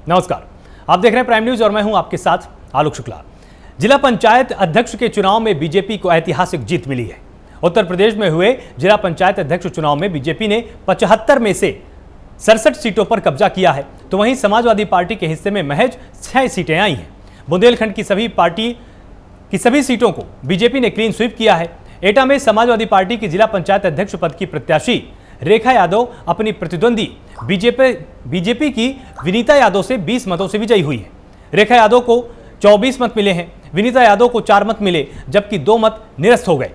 नमस्कार, आप देख रहे हैं प्राइम न्यूज और मैं हूं आपके साथ आलोक शुक्ला। जिला पंचायत अध्यक्ष के चुनाव में बीजेपी को ऐतिहासिक जीत मिली है। उत्तर प्रदेश में हुए जिला पंचायत अध्यक्ष चुनाव में बीजेपी ने 75 में से 67 सीटों पर कब्जा किया है, तो वहीं समाजवादी पार्टी के हिस्से में महज 6 सीटें आई हैं। बुंदेलखंड की सभी सीटों को बीजेपी ने क्लीन स्वीप किया है। एटा में समाजवादी पार्टी की जिला पंचायत अध्यक्ष पद की प्रत्याशी रेखा यादव अपनी प्रतिद्वंदी बीजेपी की विनीता यादव से 20 मतों से विजयी हुई है। रेखा यादव को 24 मत मिले हैं, विनीता यादव को 4 मत मिले, जबकि 2 मत निरस्त हो गए।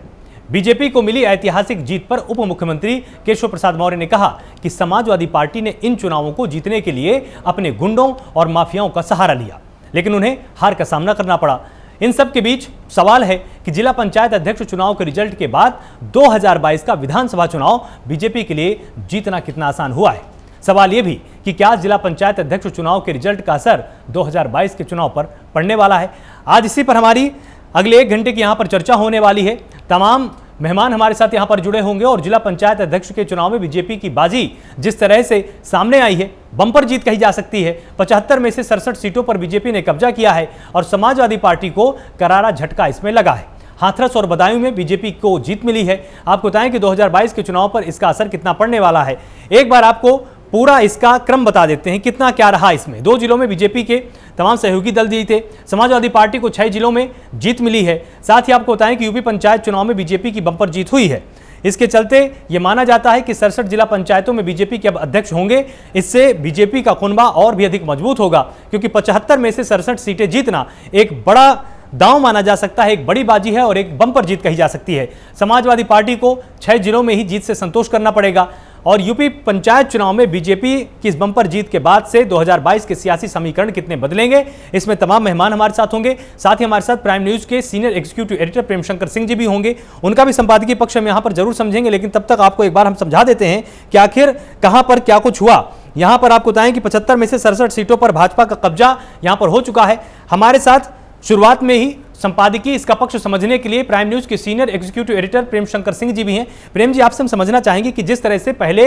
बीजेपी को मिली ऐतिहासिक जीत पर उप मुख्यमंत्री केशव प्रसाद मौर्य ने कहा कि समाजवादी पार्टी ने इन चुनावों को जीतने के लिए अपने गुंडों और माफियाओं का सहारा लिया, लेकिन उन्हें हार का सामना करना पड़ा। इन सब के बीच सवाल है कि जिला पंचायत अध्यक्ष चुनाव के रिजल्ट के बाद 2022 का विधानसभा चुनाव बीजेपी के लिए जीतना कितना आसान हुआ है। सवाल यह भी कि क्या जिला पंचायत अध्यक्ष चुनाव के रिजल्ट का असर 2022 के चुनाव पर पड़ने वाला है। आज इसी पर हमारी अगले 1 घंटे की यहां पर चर्चा होने वाली है। तमाम मेहमान हमारे साथ यहां पर जुड़े होंगे और जिला पंचायत अध्यक्ष के चुनाव में बीजेपी की बाजी जिस तरह से सामने आई है, बम्पर जीत कही जा सकती है। 75 में से 67 सीटों पर बीजेपी ने कब्जा किया है और समाजवादी पार्टी को करारा झटका इसमें लगा है। हाथरस और बदायूं में बीजेपी को जीत मिली है। आपको बताएं कि 2022 के चुनाव पर इसका असर कितना पड़ने वाला है। एक बार आपको पूरा इसका क्रम बता देते हैं, कितना क्या रहा इसमें। 2 जिलों में बीजेपी के तमाम सहयोगी दल जीते। समाजवादी पार्टी को 6 जिलों में जीत मिली है। साथ ही आपको बताएं कि यूपी पंचायत चुनाव में बीजेपी की बम्पर जीत हुई है। इसके चलते यह माना जाता है कि 67 जिला पंचायतों में बीजेपी के अब अध्यक्ष होंगे। इससे बीजेपी का कुनबा और भी अधिक मजबूत होगा, क्योंकि 75 में से 67 सीटें जीतना एक बड़ा दांव माना जा सकता है, एक बड़ी बाजी है और एक बम्पर जीत कही जा सकती है। समाजवादी पार्टी को 6 जिलों में ही जीत से संतोष करना पड़ेगा और यूपी पंचायत चुनाव में बीजेपी की इस बम्पर जीत के बाद से 2022 के सियासी समीकरण कितने बदलेंगे, इसमें तमाम मेहमान हमारे साथ होंगे। साथ ही हमारे साथ प्राइम न्यूज के senior executive editor Prem Shankar Singh ji भी होंगे। उनका भी संपादकीय पक्ष हम यहाँ पर जरूर समझेंगे, लेकिन तब तक आपको एक बार हम समझा देते हैं कि आखिर कहां पर क्या कुछ हुआ। यहां पर आपको बताएं कि 75 में से 67 सीटों पर भाजपा का कब्जा यहां पर हो चुका है। हमारे साथ शुरुआत में ही संपादकीय इसका पक्ष समझने के लिए प्राइम न्यूज के senior executive editor Prem Shankar Singh ji भी हैं। प्रेम जी, आपसे हम समझना चाहेंगे कि जिस तरह से पहले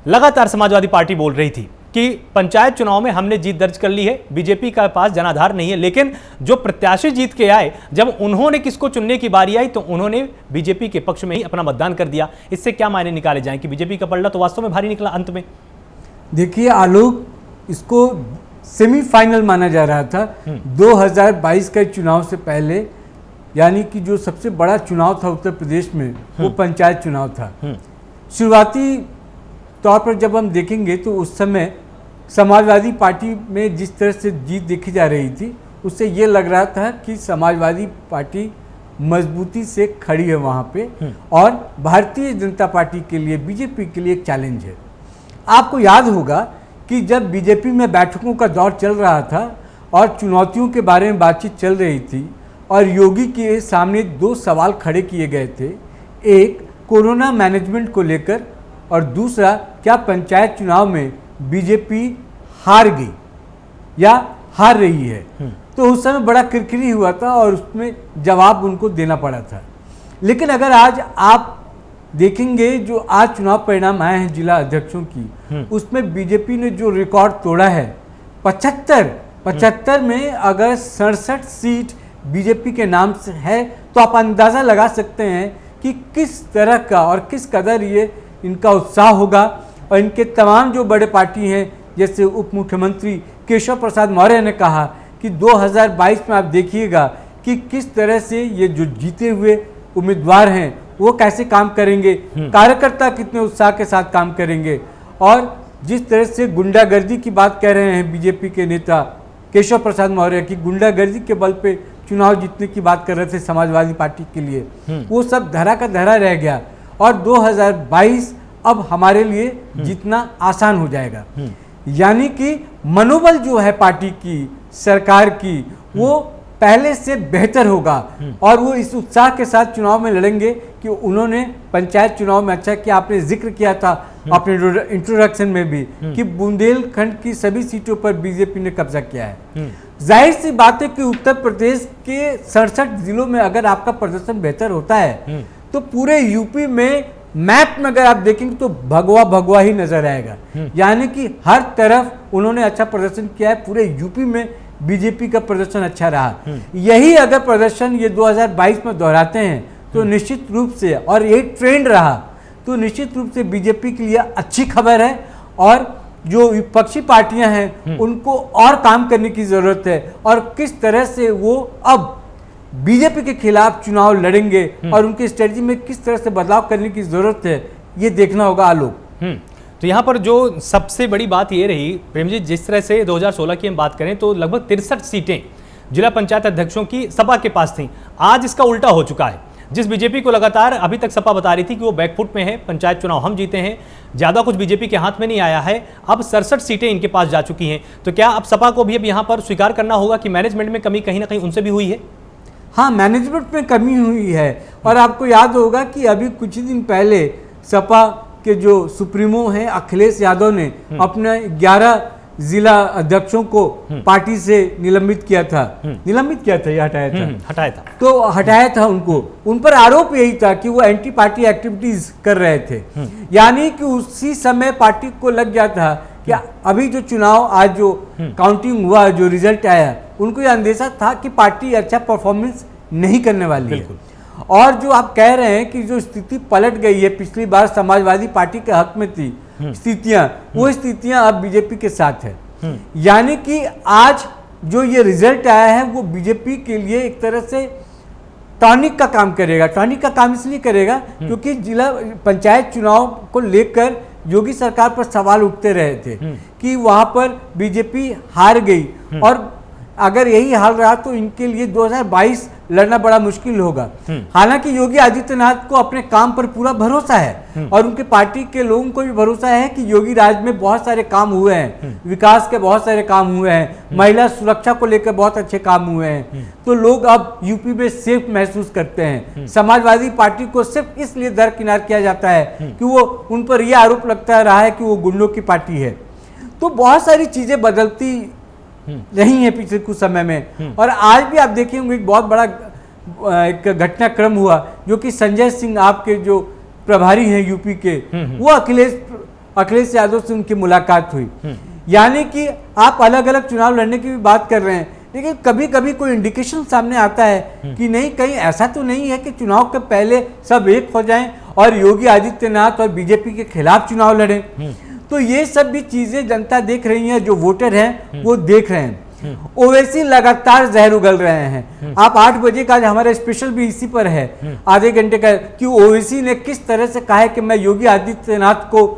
लगातार समाजवादी पार्टी बोल रही थी कि पंचायत चुनाव में हमने जीत दर्ज कर ली है, बीजेपी का पास जनाधार नहीं है, लेकिन जो प्रत्याशी जीत के आए, जब उन्होंने किसको चुनने की बारी आई तो उन्होंने बीजेपी के पक्ष में ही अपना मतदान कर दिया। इससे क्या मायने निकाले जाएं कि बीजेपी का पलड़ा तो वास्तव में भारी निकला अंत में? देखिए आलोक, इसको सेमीफाइनल माना जा रहा था 2022 के चुनाव से पहले, यानी कि जो सबसे बड़ा चुनाव था उत्तर प्रदेश में वो पंचायत चुनाव था। शुरुआती तौर पर जब हम देखेंगे तो उस समय समाजवादी पार्टी में जिस तरह से जीत देखी जा रही थी, उससे ये लग रहा था कि समाजवादी पार्टी मजबूती से खड़ी है वहाँ पे और भारतीय जनता पार्टी के लिए, बीजेपी के लिए एक चैलेंज है। आपको याद होगा कि जब बीजेपी में बैठकों का दौर चल रहा था और चुनौतियों के बारे में बातचीत चल रही थी और योगी के सामने 2 सवाल खड़े किए गए थे। एक, कोरोना मैनेजमेंट को लेकर और दूसरा, क्या पंचायत चुनाव में बीजेपी हार गई या हार रही है। तो उस समय बड़ा किरकिरी हुआ था और उसमें जवाब उनको देना पड़ा था। लेकिन अगर आज आप देखेंगे जो आज चुनाव परिणाम आए हैं जिला अध्यक्षों की, उसमें बीजेपी ने जो रिकॉर्ड तोड़ा है 75 में अगर 67 सीट बीजेपी के नाम से है, तो आप अंदाज़ा लगा सकते हैं कि किस तरह का और किस कदर ये इनका उत्साह होगा। और इनके तमाम जो बड़े पार्टी हैं, जैसे उप मुख्यमंत्री केशव प्रसाद मौर्य ने कहा कि 2022 में आप देखिएगा कि किस तरह से ये जो जीते हुए उम्मीदवार हैं वो कैसे काम करेंगे, कार्यकर्ता कितने उत्साह के साथ काम करेंगे। और जिस तरह से गुंडागर्दी की बात कह रहे हैं बीजेपी के नेता केशव प्रसाद मौर्य की, गुंडागर्दी के बल पे चुनाव जीतने की बात कर रहे थे समाजवादी पार्टी के लिए, वो सब धरा का धरा रह गया और 2022 अब हमारे लिए जीतना आसान हो जाएगा। यानी कि मनोबल जो है पार्टी की, सरकार की, वो पहले से बेहतर होगा और वो इस उत्साह के साथ चुनाव में लड़ेंगे कि उन्होंने पंचायत चुनाव में, अच्छा कि आपने जिक्र किया था अपने इंट्रोडक्शन में भी कि बुंदेलखंड की सभी सीटों पर बीजेपी ने कब्जा किया है। जाहिर सी बात है कि उत्तर प्रदेश के 67 जिलों में अगर आपका प्रदर्शन बेहतर होता है तो पूरे यूपी में मैप में अगर आप देखेंगे तो भगवा भगवा ही नजर आएगा। यानी कि हर तरफ उन्होंने अच्छा प्रदर्शन किया है, पूरे यूपी में बीजेपी का प्रदर्शन अच्छा रहा। यही अगर प्रदर्शन ये 2022 में दोहराते हैं तो निश्चित रूप से, और एक ट्रेंड रहा तो निश्चित रूप से बीजेपी के लिए अच्छी खबर है। और जो विपक्षी पार्टियां हैं उनको और काम करने की जरूरत है, और किस तरह से वो अब बीजेपी के खिलाफ चुनाव लड़ेंगे और उनकी स्ट्रेटजी में किस तरह से बदलाव करने की जरूरत है, ये देखना होगा आलोक। तो यहाँ पर जो सबसे बड़ी बात ये रही प्रेम जी, जिस तरह से 2016 की हम बात करें तो लगभग 63 सीटें जिला पंचायत अध्यक्षों की सपा के पास थीं। आज इसका उल्टा हो चुका है। जिस बीजेपी को लगातार अभी तक सपा बता रही थी कि वो बैकफुट में है, पंचायत चुनाव हम जीते हैं, ज़्यादा कुछ बीजेपी के हाथ में नहीं आया है, अब 67 सीटें इनके पास जा चुकी हैं। तो क्या अब सपा को भी अब यहाँ पर स्वीकार करना होगा कि मैनेजमेंट में कमी कहीं ना कहीं उनसे भी हुई है? हाँ, मैनेजमेंट में कमी हुई है। और आपको याद होगा कि अभी कुछ ही दिन पहले सपा के जो सुप्रीमो हैं अखिलेश यादव ने अपने 11 जिला अध्यक्षों को पार्टी से निलंबित किया था या हटाया था? तो हटाया था उनको। उन पर आरोप यही था कि वो एंटी पार्टी एक्टिविटीज कर रहे थे। यानी कि उसी समय पार्टी को लग गया था कि अभी जो चुनाव आज जो काउंटिंग हुआ, जो रिजल्ट आया, उनको ये अंदेशा था कि पार्टी अच्छा परफॉर्मेंस नहीं करने वाली है। और जो आप कह रहे हैं कि जो स्थिति पलट गई है, पिछली बार समाजवादी पार्टी के हक में थी स्थितियां, वो स्थितियां अब बीजेपी के साथ है। यानी कि आज जो ये रिजल्ट आया है वो बीजेपी के लिए एक तरह से टॉनिक का काम करेगा। टॉनिक का काम इसलिए करेगा क्योंकि जिला पंचायत चुनाव को लेकर योगी सरकार पर सवाल उठते रहे थे कि वहां पर बीजेपी हार गई, और अगर यही हाल रहा तो इनके लिए 2022 लड़ना बड़ा मुश्किल होगा। हालांकि योगी आदित्यनाथ को अपने काम पर पूरा भरोसा है और उनके पार्टी के लोगों को भी भरोसा है कि योगी राज में बहुत सारे काम हुए हैं, विकास के बहुत सारे काम हुए हैं, महिला सुरक्षा को लेकर बहुत अच्छे काम हुए हैं। तो लोग अब यूपी में सेफ महसूस करते हैं। समाजवादी पार्टी को सिर्फ इसलिए दरकिनार किया जाता है कि वो उन पर यह आरोप लगता रहा है कि वो गुंडों की पार्टी है। तो बहुत सारी चीजें बदलती नहीं है पिछले कुछ समय में। और आज भी आप देखेंगे एक बहुत बड़ा एक घटनाक्रम हुआ जो कि संजय सिंह आपके जो प्रभारी हैं यूपी के, वो अखिलेश यादव से उनकी मुलाकात हुई। यानी कि आप अलग अलग चुनाव लड़ने की भी बात कर रहे हैं, लेकिन कभी कभी कोई इंडिकेशन सामने आता है कि नहीं, कहीं ऐसा तो नहीं है कि चुनाव के पहले सब एक हो जाएं और योगी आदित्यनाथ और बीजेपी के खिलाफ चुनाव लड़ें। तो ये सब भी चीजें जनता देख रही है, जो वोटर हैं वो देख रहे हैं। ओवैसी लगातार जहर उगल रहे हैं। आप 8 बजे का हमारा स्पेशल भी इसी पर है, आधे घंटे का, कि ओवैसी ने किस तरह से कहा है कि मैं योगी आदित्यनाथ को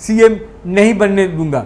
सीएम नहीं बनने दूंगा।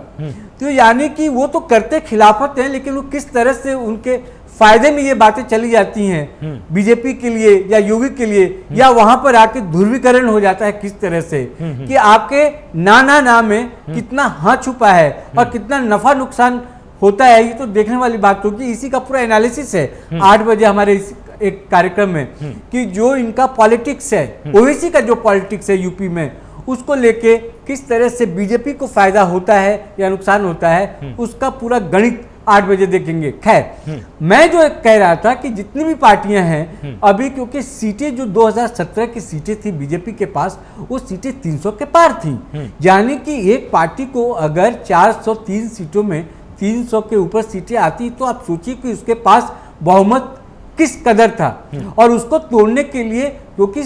तो यानी कि वो तो करते खिलाफत हैं, लेकिन वो किस तरह से उनके फायदे में ये बातें चली जाती हैं बीजेपी के लिए या योगी के लिए, या वहां पर आके ध्रुवीकरण हो जाता है किस तरह से कि आपके ना में कितना हाँ छुपा है और कितना नफा नुकसान होता है। ये तो देखने वाली बात होगी। इसी का पूरा एनालिसिस है 8 बजे हमारे इस एक कार्यक्रम में कि जो इनका पॉलिटिक्स है, ओवैसी का जो पॉलिटिक्स है यूपी में, उसको लेके किस तरह से बीजेपी को फायदा होता है या नुकसान होता है, उसका पूरा गणित 8 बजे देखेंगे। खैर, मैं जो कह रहा था कि जितनी भी पार्टियां हैं अभी, क्योंकि सीटें जो 2017 की सीटें थी बीजेपी के पास, वो सीटें 300 के पार थी। यानी कि एक पार्टी को अगर 403 सीटों में 300 के ऊपर सीटें आती तो आप सोचिए कि उसके पास बहुमत किस कदर था। और उसको तोड़ने के लिए, क्योंकि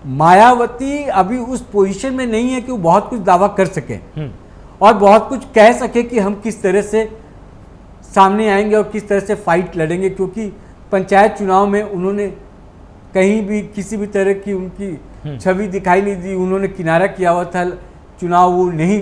मायावती अभी उस पोजीशन में नहीं है कि वो बहुत कुछ दावा कर सके और बहुत कुछ कह सके कि हम किस तरह से सामने आएंगे और किस तरह से फाइट लड़ेंगे, क्योंकि पंचायत चुनाव में उन्होंने कहीं भी किसी भी तरह की उनकी छवि दिखाई नहीं दी। उन्होंने किनारा किया हुआ था, चुनाव वो नहीं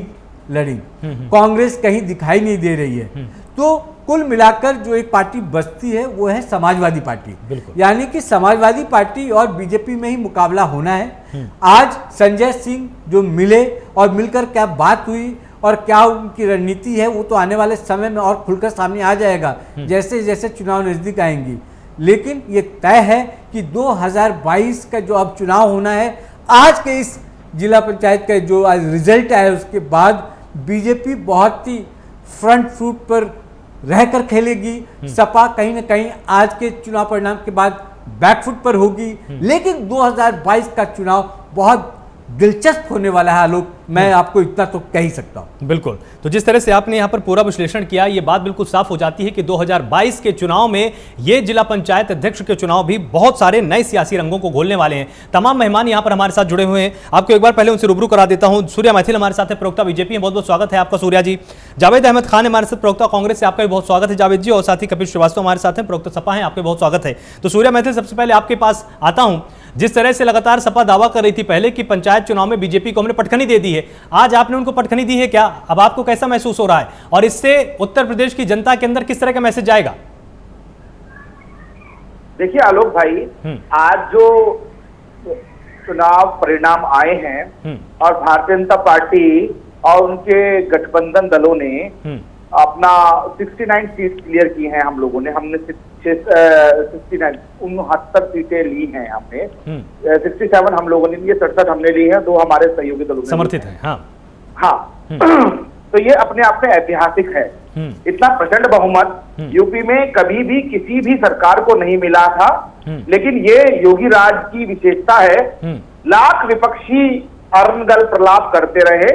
लड़ी। कांग्रेस कहीं दिखाई नहीं दे रही है। तो कुल मिलाकर जो एक पार्टी बचती है वो है समाजवादी पार्टी। यानी कि समाजवादी पार्टी और बीजेपी में ही मुकाबला होना है। आज संजय सिंह जो मिले और मिलकर क्या बात हुई और क्या उनकी रणनीति है, वो तो आने वाले समय में और खुलकर सामने आ जाएगा जैसे जैसे चुनाव नजदीक आएंगी। लेकिन ये तय है कि 2022 का जो अब चुनाव होना है, आज के इस जिला पंचायत का जो आज रिजल्ट आया उसके बाद बीजेपी बहुत ही फ्रंट फुट पर रहकर खेलेगी। सपा कहीं ना कहीं आज के चुनाव परिणाम के बाद बैकफुट पर होगी। लेकिन 2022 का चुनाव बहुत दिलचस्प होने वाला है आलोक, मैं आपको इतना तो कह ही सकता हूँ। बिल्कुल। तो जिस तरह से आपने यहाँ पर पूरा विश्लेषण किया, ये बात बिल्कुल साफ हो जाती है कि 2022 के चुनाव में ये जिला पंचायत अध्यक्ष के चुनाव भी बहुत सारे नए सियासी रंगों को घोलने वाले हैं। तमाम मेहमान यहाँ पर हमारे साथ जुड़े हुए हैं, आपको एक बार पहले उनसे रूबरू करा देता हूँ। सूर्या मैथिल हमारे साथ है, प्रवक्ता बीजेपी है, बहुत बहुत स्वागत है आपका सूर्या जी। जावेद अहमद खान हमारे साथ, प्रवक्ता कांग्रेस से, आपका भी बहुत स्वागत है जावेद जी। और साथ ही कपिल श्रीवास्तव हमारे साथ हैं, प्रवक्ता सपा हैं, आपका बहुत स्वागत है। तो सूर्या मैथिल, सबसे पहले आपके पास आता हूं। जिस तरह से लगातार सपा दावा कर रही थी पहले कि पंचायत चुनाव में बीजेपी को हमने पटखनी दे दी है, आज आपने उनको पटखनी दी है क्या? अब आपको कैसा महसूस हो रहा है और इससे उत्तर प्रदेश की जनता के अंदर किस तरह का मैसेज जाएगा? देखिए आलोक भाई, आज जो चुनाव परिणाम आए हैं और भारतीय जनता पार्टी और उनके गठबंधन दलों ने अपना 69 सीट क्लियर की हैं। हम लोगों ने, हमने 69 सीटें ली हैं, हमने 67 हम लोगों ने ली है, 67 हमने ली है, 2 हमारे सहयोगी दलों ने समर्थित है। हाँ तो ये अपने आप में ऐतिहासिक है। इतना प्रचंड बहुमत यूपी में कभी भी किसी भी सरकार को नहीं मिला था, लेकिन ये योगी राज की विशेषता है। लाख विपक्षी अरणगल प्रलाप करते रहे,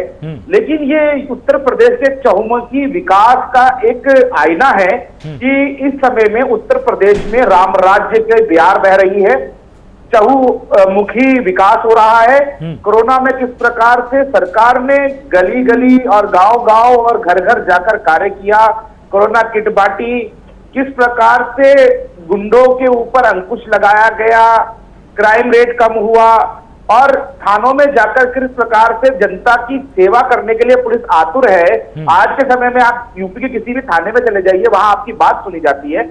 लेकिन ये उत्तर प्रदेश के चहुमुखी विकास का एक आईना है कि इस समय में उत्तर प्रदेश में राम राज्य के बयार बह रही है, चहुमुखी विकास हो रहा है। कोरोना में किस प्रकार से सरकार ने गली गली और गांव गांव और घर घर जाकर कार्य किया, कोरोना किट बांटी, किस प्रकार से गुंडों के ऊपर अंकुश लगाया गया, क्राइम रेट कम हुआ और थानों में जाकर किस प्रकार से जनता की सेवा करने के लिए पुलिस आतुर है। आज के समय में आप यूपी के किसी भी थाने में चले जाइए, वहां आपकी बात सुनी जाती है।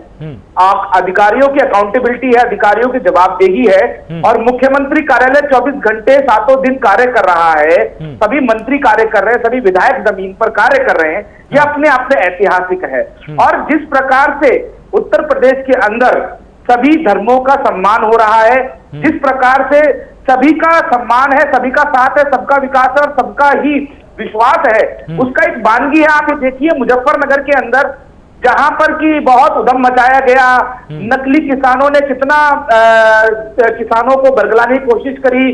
अधिकारियों की अकाउंटेबिलिटी है, अधिकारियों की जवाबदेही है और मुख्यमंत्री कार्यालय 24 घंटे 7 दिन कार्य कर रहा है। सभी मंत्री कार्य कर रहे हैं, सभी विधायक जमीन पर कार्य कर रहे हैं। ये अपने आप में ऐतिहासिक है। और जिस प्रकार से उत्तर प्रदेश के अंदर सभी धर्मों का सम्मान हो रहा है, जिस प्रकार से सभी का सम्मान है, सभी का साथ है, सबका विकास है और सबका ही विश्वास है, उसका एक वानगी है। आप ये देखिए मुजफ्फरनगर के अंदर जहां पर कि बहुत उधम मचाया गया, नकली किसानों ने कितना किसानों को बरगलाने की कोशिश करी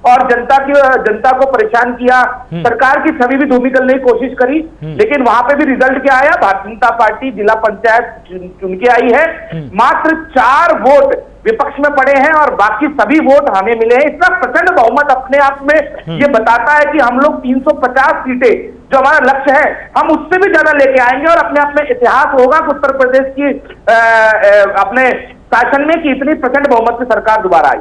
और जनता को परेशान किया, सरकार की छवि भी धूमिकलने की कोशिश करी, लेकिन वहां पे भी रिजल्ट क्या आया? भारतीय जनता पार्टी जिला पंचायत चुन के आई है। मात्र 4 वोट विपक्ष में पड़े हैं और बाकी सभी वोट हमें मिले हैं। इतना प्रचंड बहुमत अपने आप में ये बताता है कि हम लोग 350 सीटें जो हमारा लक्ष्य है, हम उससे भी ज्यादा लेके आएंगे और अपने आप में इतिहास होगा कि उत्तर प्रदेश की अपने शासन में कि इतनी प्रचंड बहुमत से सरकार दोबारा आई।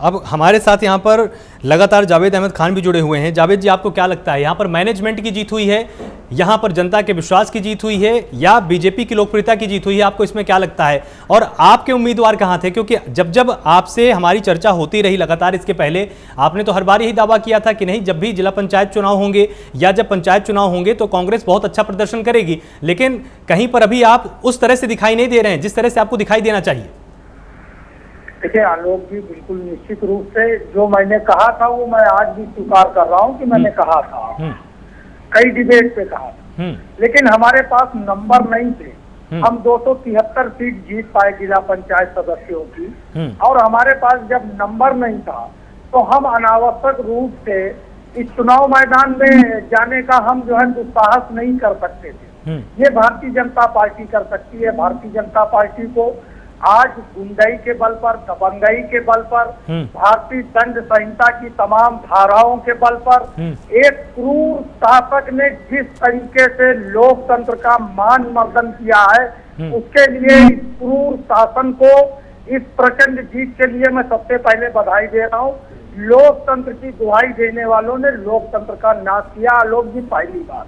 अब हमारे साथ यहाँ पर लगातार जावेद अहमद खान भी जुड़े हुए हैं। जावेद जी, आपको क्या लगता है, यहाँ पर मैनेजमेंट की जीत हुई है, यहाँ पर जनता के विश्वास की जीत हुई है या बीजेपी की लोकप्रियता की जीत हुई है? आपको इसमें क्या लगता है और आपके उम्मीदवार कहाँ थे? क्योंकि जब जब आपसे हमारी चर्चा होती रही लगातार, इसके पहले आपने तो हर बार यही दावा किया था कि नहीं, जब भी जिला पंचायत चुनाव होंगे या जब पंचायत चुनाव होंगे तो कांग्रेस बहुत अच्छा प्रदर्शन करेगी, लेकिन कहीं पर अभी आप उस तरह से दिखाई नहीं दे रहे हैं जिस तरह से आपको दिखाई देना चाहिए। देखिए आलोक जी, बिल्कुल निश्चित रूप से जो मैंने कहा था वो मैं आज भी स्वीकार कर रहा हूँ कि मैंने कहा था, कई डिबेट पे कहा था, लेकिन हमारे पास नंबर नहीं थे। हम 273 सीट जीत पाए जिला पंचायत सदस्यों की, और हमारे पास जब नंबर नहीं था तो हम अनावश्यक रूप से इस चुनाव मैदान में जाने का हम जो है दुस्साहस नहीं कर सकते थे। ये भारतीय जनता पार्टी कर सकती है। भारतीय जनता पार्टी को आज गुंडाई के बल पर, दबंगई के बल पर, भारतीय दंड संहिता की तमाम धाराओं के बल पर एक क्रूर शासक ने जिस तरीके से लोकतंत्र का मान मर्दन किया है, उसके लिए इस क्रूर शासन को, इस प्रचंड जीत के लिए मैं सबसे पहले बधाई दे रहा हूँ। लोकतंत्र की दुहाई देने वालों ने लोकतंत्र का नाश किया। आलोक जी, पहली बात।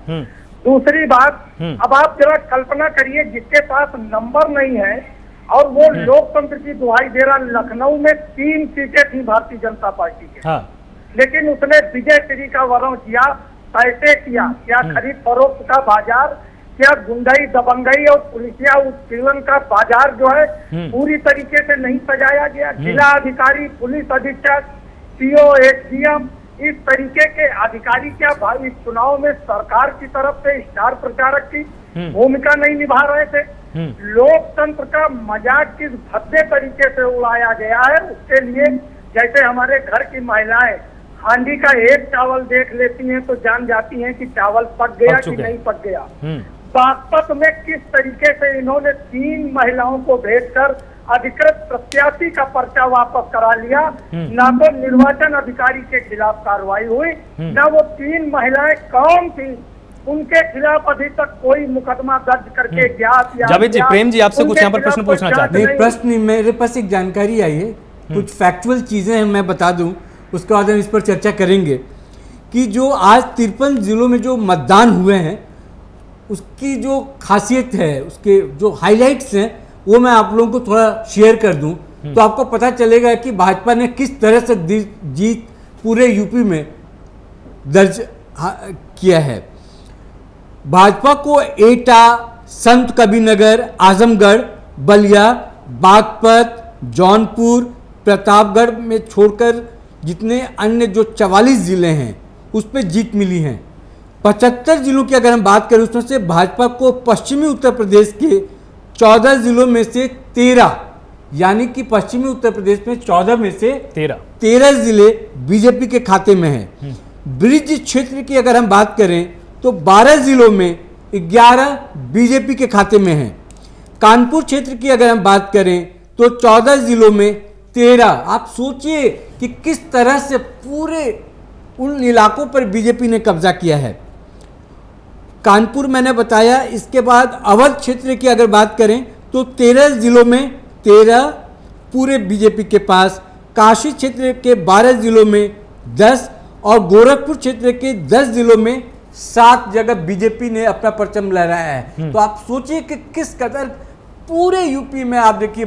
दूसरी बात, अब आप जरा कल्पना करिए, जिसके पास नंबर नहीं है और वो लोकतंत्र की दुहाई दे रहा। लखनऊ में 3 सीटें थी भारतीय जनता पार्टी के, लेकिन उसने विजय श्री का वर्ण किया, पैसे किया, क्या खरीद फरोख्त का बाजार, क्या गुंडाई दबंगई और पुलिसिया उत्पीड़न का बाजार जो है पूरी तरीके से नहीं सजाया गया। जिला अधिकारी, पुलिस अधीक्षक, सीओ, एसडीएम, इस तरीके के अधिकारी क्या भाई इस चुनाव में सरकार की तरफ से स्टार प्रचारक की भूमिका नहीं निभा रहे थे? लोकतंत्र का मजाक किस भद्दे तरीके से उड़ाया गया है, उसके लिए जैसे हमारे घर की महिलाएं हांडी का एक चावल देख लेती हैं तो जान जाती हैं कि चावल पक गया कि नहीं पक गया। बागपत में किस तरीके से इन्होंने 3 महिलाओं को भेजकर अधिकृत प्रत्याशी का पर्चा वापस करा लिया, ना तो निर्वाचन अधिकारी के खिलाफ कार्रवाई हुई, ना वो 3 महिलाएं कौन थी उनके खिलाफ अभी तक कोई मुकदमा दर्ज करके ज्ञात या जावेद जी, प्रेम जी आपसे कुछ यहाँ पर प्रश्न पूछना चाहते हैं। प्रश्न मेरे पास एक जानकारी आई है, कुछ फैक्चुअल चीजें हैं, मैं बता दूं, उसके बाद हम इस पर चर्चा करेंगे कि जो आज 53 जिलों में जो मतदान हुए हैं उसकी जो खासियत है, उसके जो हाइलाइट्स हैं, वो मैं आप लोगों को थोड़ा शेयर कर दूं तो आपको पता चलेगा कि भाजपा ने किस तरह से जीत पूरे यूपी में दर्ज किया है। भाजपा को एटा, संत कबीरनगर, आजमगढ़, बलिया, बागपत, जौनपुर, प्रतापगढ़ में छोड़कर जितने अन्य जो 44 जिले हैं उस पर जीत मिली हैं। 75 जिलों की अगर हम बात करें उसमें से भाजपा को पश्चिमी उत्तर प्रदेश के 14 जिलों में से 13, यानी कि पश्चिमी उत्तर प्रदेश में 14 में से 13 जिले बीजेपी के खाते में हैं। ब्रिज क्षेत्र की अगर हम बात करें तो 12 जिलों में 11 बीजेपी के खाते में हैं। कानपुर क्षेत्र की अगर हम बात करें तो 14 जिलों में 13। आप सोचिए कि किस तरह से पूरे उन इलाकों पर बीजेपी ने कब्जा किया है। कानपुर मैंने बताया, इसके बाद अवध क्षेत्र की अगर बात करें तो 13 जिलों में 13 पूरे बीजेपी के पास, काशी क्षेत्र के 12 जिलों में 10 और गोरखपुर क्षेत्र के 10 जिलों में 7 जगह बीजेपी ने अपना परचम लहराया है। तो आप सोचिए कि किस कदर पूरे यूपी में आप देखिए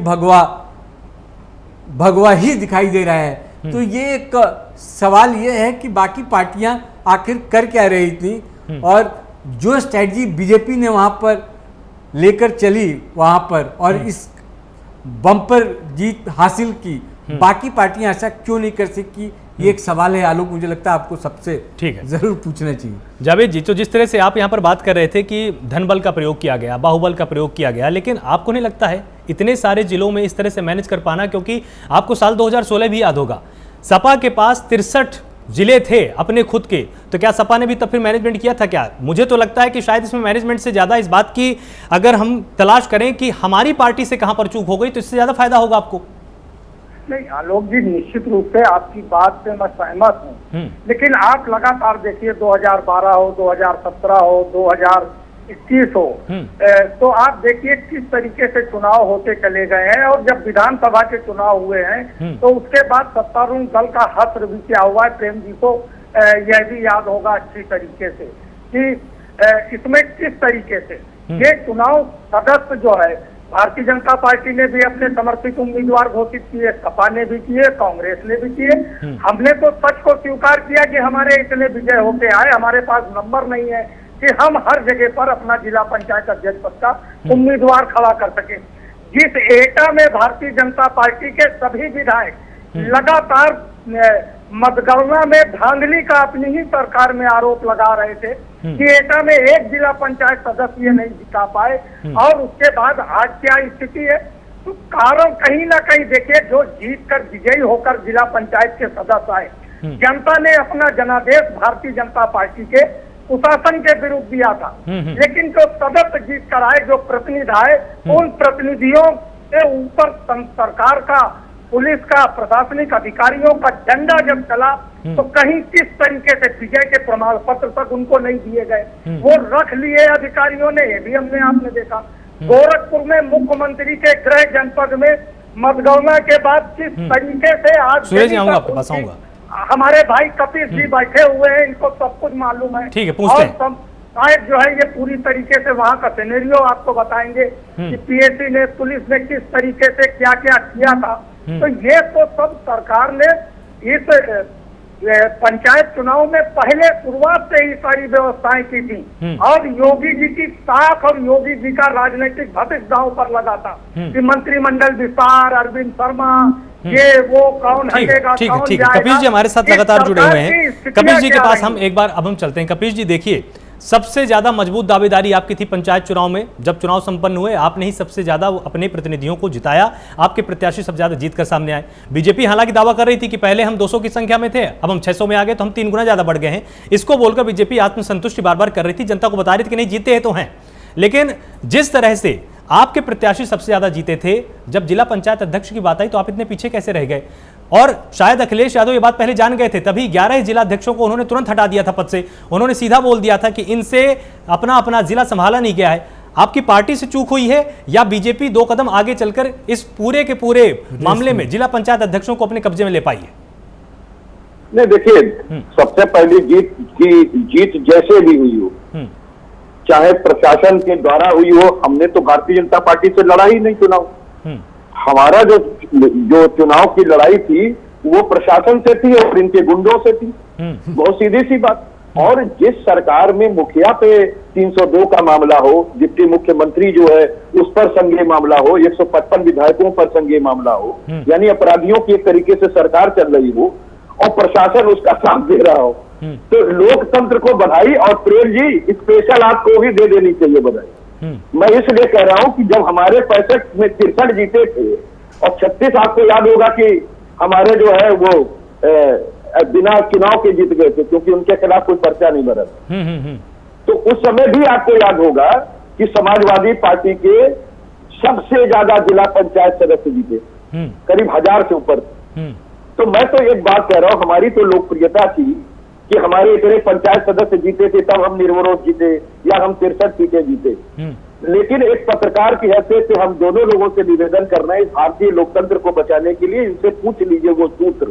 भगवा ही दिखाई दे रहा है। तो ये एक सवाल ये है कि बाकी पार्टियां आखिर कर क्या रही थी और जो स्ट्रैटेजी बीजेपी ने वहां पर लेकर चली वहां पर और इस बम्पर जीत हासिल की, बाकी पार्टियां ऐसा क्यों नहीं कर सकी, ये एक सवाल है आलोक, मुझे लगता है आपको सबसे ठीक है जरूर पूछना चाहिए। जावेद जी, तो जिस तरह से आप यहाँ पर बात कर रहे थे कि धन बल का प्रयोग किया गया, बाहुबल का प्रयोग किया गया, लेकिन आपको नहीं लगता है इतने सारे जिलों में इस तरह से मैनेज कर पाना, क्योंकि आपको साल 2016 भी याद होगा, सपा के पास 63 जिले थे अपने खुद के, तो क्या सपा ने भी तब फिर मैनेजमेंट किया था क्या? मुझे तो लगता है कि शायद इसमें मैनेजमेंट से ज्यादा इस बात की अगर हम तलाश करें कि हमारी पार्टी से कहां पर चूक हो गई तो इससे ज्यादा फायदा होगा आपको। नहीं आलोक जी, निश्चित रूप से आपकी बात से मैं सहमत हूँ, लेकिन आप लगातार देखिए 2012 हो, 2017 हो, 2021 हो, तो आप देखिए किस तरीके से चुनाव होते चले गए हैं। और जब विधानसभा के चुनाव हुए हैं तो उसके बाद सत्तारूढ़ दल का हश्र भी क्या हुआ है, प्रेम जी को यह भी याद होगा अच्छी तरीके से कि इसमें किस तरीके से ये चुनाव सदस्य जो है भारतीय जनता पार्टी ने भी अपने समर्थित उम्मीदवार घोषित किए, सपा ने भी किए, कांग्रेस ने भी किए। हमने तो सच को स्वीकार किया कि हमारे इतने विजय होके आए, हमारे पास नंबर नहीं है कि हम हर जगह पर अपना जिला पंचायत अध्यक्ष पद का उम्मीदवार खड़ा कर सके। जिस एटा में भारतीय जनता पार्टी के सभी विधायक लगातार मतगणना में धांधली का अपनी ही सरकार में आरोप लगा रहे थे कि एटा में एक जिला पंचायत सदस्य नहीं जिता पाए, और उसके बाद आज क्या स्थिति है, तो कारण कहीं ना कहीं देखिए जो जीत कर विजयी होकर जिला पंचायत के सदस्य आए, जनता ने अपना जनादेश भारतीय जनता पार्टी के कुशासन के विरुद्ध दिया था, लेकिन जो सदस्य जीत कर आए, जो प्रतिनिधि आए, उन प्रतिनिधियों के ऊपर सरकार का, पुलिस का, प्रशासनिक अधिकारियों का झंडा जब चला तो कहीं किस तरीके से विजय के प्रमाण पत्र तक उनको नहीं दिए गए, वो रख लिए अधिकारियों ने, ये भी आपने देखा। गोरखपुर में मुख्यमंत्री के गृह जनपद में मतगणना के बाद किस तरीके से आज हमारे भाई कपिल जी बैठे हुए हैं, इनको सब कुछ मालूम है। ठीक है, पूछते हैं। और शायद जो है ये पूरी तरीके से वहाँ का सिनेरियो आपको बताएंगे कि पीएससी ने, पुलिस ने किस तरीके से क्या क्या किया था। तो ये तो सब सरकार ने इस पंचायत चुनाव में पहले शुरुआत से ही सारी व्यवस्थाएं की थी, और योगी जी की साख और योगी जी का राजनीतिक भविष्य दांव पर लगा था कि मंत्रिमंडल विस्तार, अरविंद शर्मा, ये वो कौन हटेगा, ठीक कौन है। कपिल जी हमारे साथ लगातार जुड़े हुए हैं। कपिल जी के पास हम एक बार अब हम चलते हैं। कपिल जी देखिए, सबसे ज्यादा मजबूत दावेदारी आपकी थी पंचायत चुनाव में। जब चुनाव संपन्न हुए आपने ही सबसे ज्यादा अपने प्रतिनिधियों को जिताया, आपके प्रत्याशी सबसे ज्यादा जीत कर सामने आए। बीजेपी हालांकि दावा कर रही थी कि पहले हम 200 की संख्या में थे, अब हम 600 में आ गए, तो हम 3 गुना ज्यादा बढ़ गए हैं। इसको बोलकर बीजेपी आत्मसंतुष्टि बार बार कर रही थी, जनता को बता रही थी कि नहीं जीते हैं तो हैं। लेकिन जिस तरह से आपके प्रत्याशी सबसे ज्यादा जीते थे, जब जिला पंचायत अध्यक्ष की बात आई तो आप इतने पीछे कैसे रह गए? और शायद अखिलेश यादव ये बात पहले जान गए थे, तभी 11 जिला अध्यक्षों को उन्होंने तुरंत हटा दिया था पद से। उन्होंने सीधा बोल दिया था कि इनसे अपना अपना जिला संभाला नहीं गया है। आपकी पार्टी से चूक हुई है या बीजेपी 2 कदम आगे चलकर इस पूरे के पूरे मामले में जिला पंचायत अध्यक्षों को अपने कब्जे में ले पाई है? नहीं, देखिए, सबसे पहली जीत जैसे भी हुई हो, चाहे प्रशासन के द्वारा हुई हो, हमने तो भारतीय जनता पार्टी से लड़ा ही नहीं चुनाव। हमारा जो चुनाव की लड़ाई थी वो प्रशासन से थी और इनके गुंडों से थी। बहुत सीधी सी बात। और जिस सरकार में मुखिया पे 302 का मामला हो, डिप्टी मुख्यमंत्री जो है उस पर संज्ञेय मामला हो, 155 विधायकों पर संज्ञेय मामला हो, यानी अपराधियों की एक तरीके से सरकार चल रही हो और प्रशासन उसका साथ दे रहा हो, तो लोकतंत्र को बधाई। और प्रेम जी, स्पेशल आपको भी दे देनी चाहिए बधाई। मैं इसलिए कह रहा हूं कि जब हमारे 65 में 63 जीते थे और 36 आपको याद होगा कि हमारे जो है वो बिना चुनाव के जीत गए थे क्योंकि उनके खिलाफ कोई पर्चा नहीं भरा। तो उस समय भी आपको याद होगा कि समाजवादी पार्टी के सबसे ज्यादा जिला पंचायत सदस्य जीते, करीब 1000 से ऊपर। तो मैं तो एक बात कह रहा हूं, हमारी तो लोकप्रियता थी कि हमारे इतने पंचायत सदस्य जीते थे, तब हम निर्विरोध जीते या हम 63 सीटें जीते। लेकिन एक पत्रकार की हैसियत से हम दोनों लोगों से निवेदन कर रहे हैं, भारतीय लोकतंत्र को बचाने के लिए इनसे पूछ लीजिए वो सूत्र,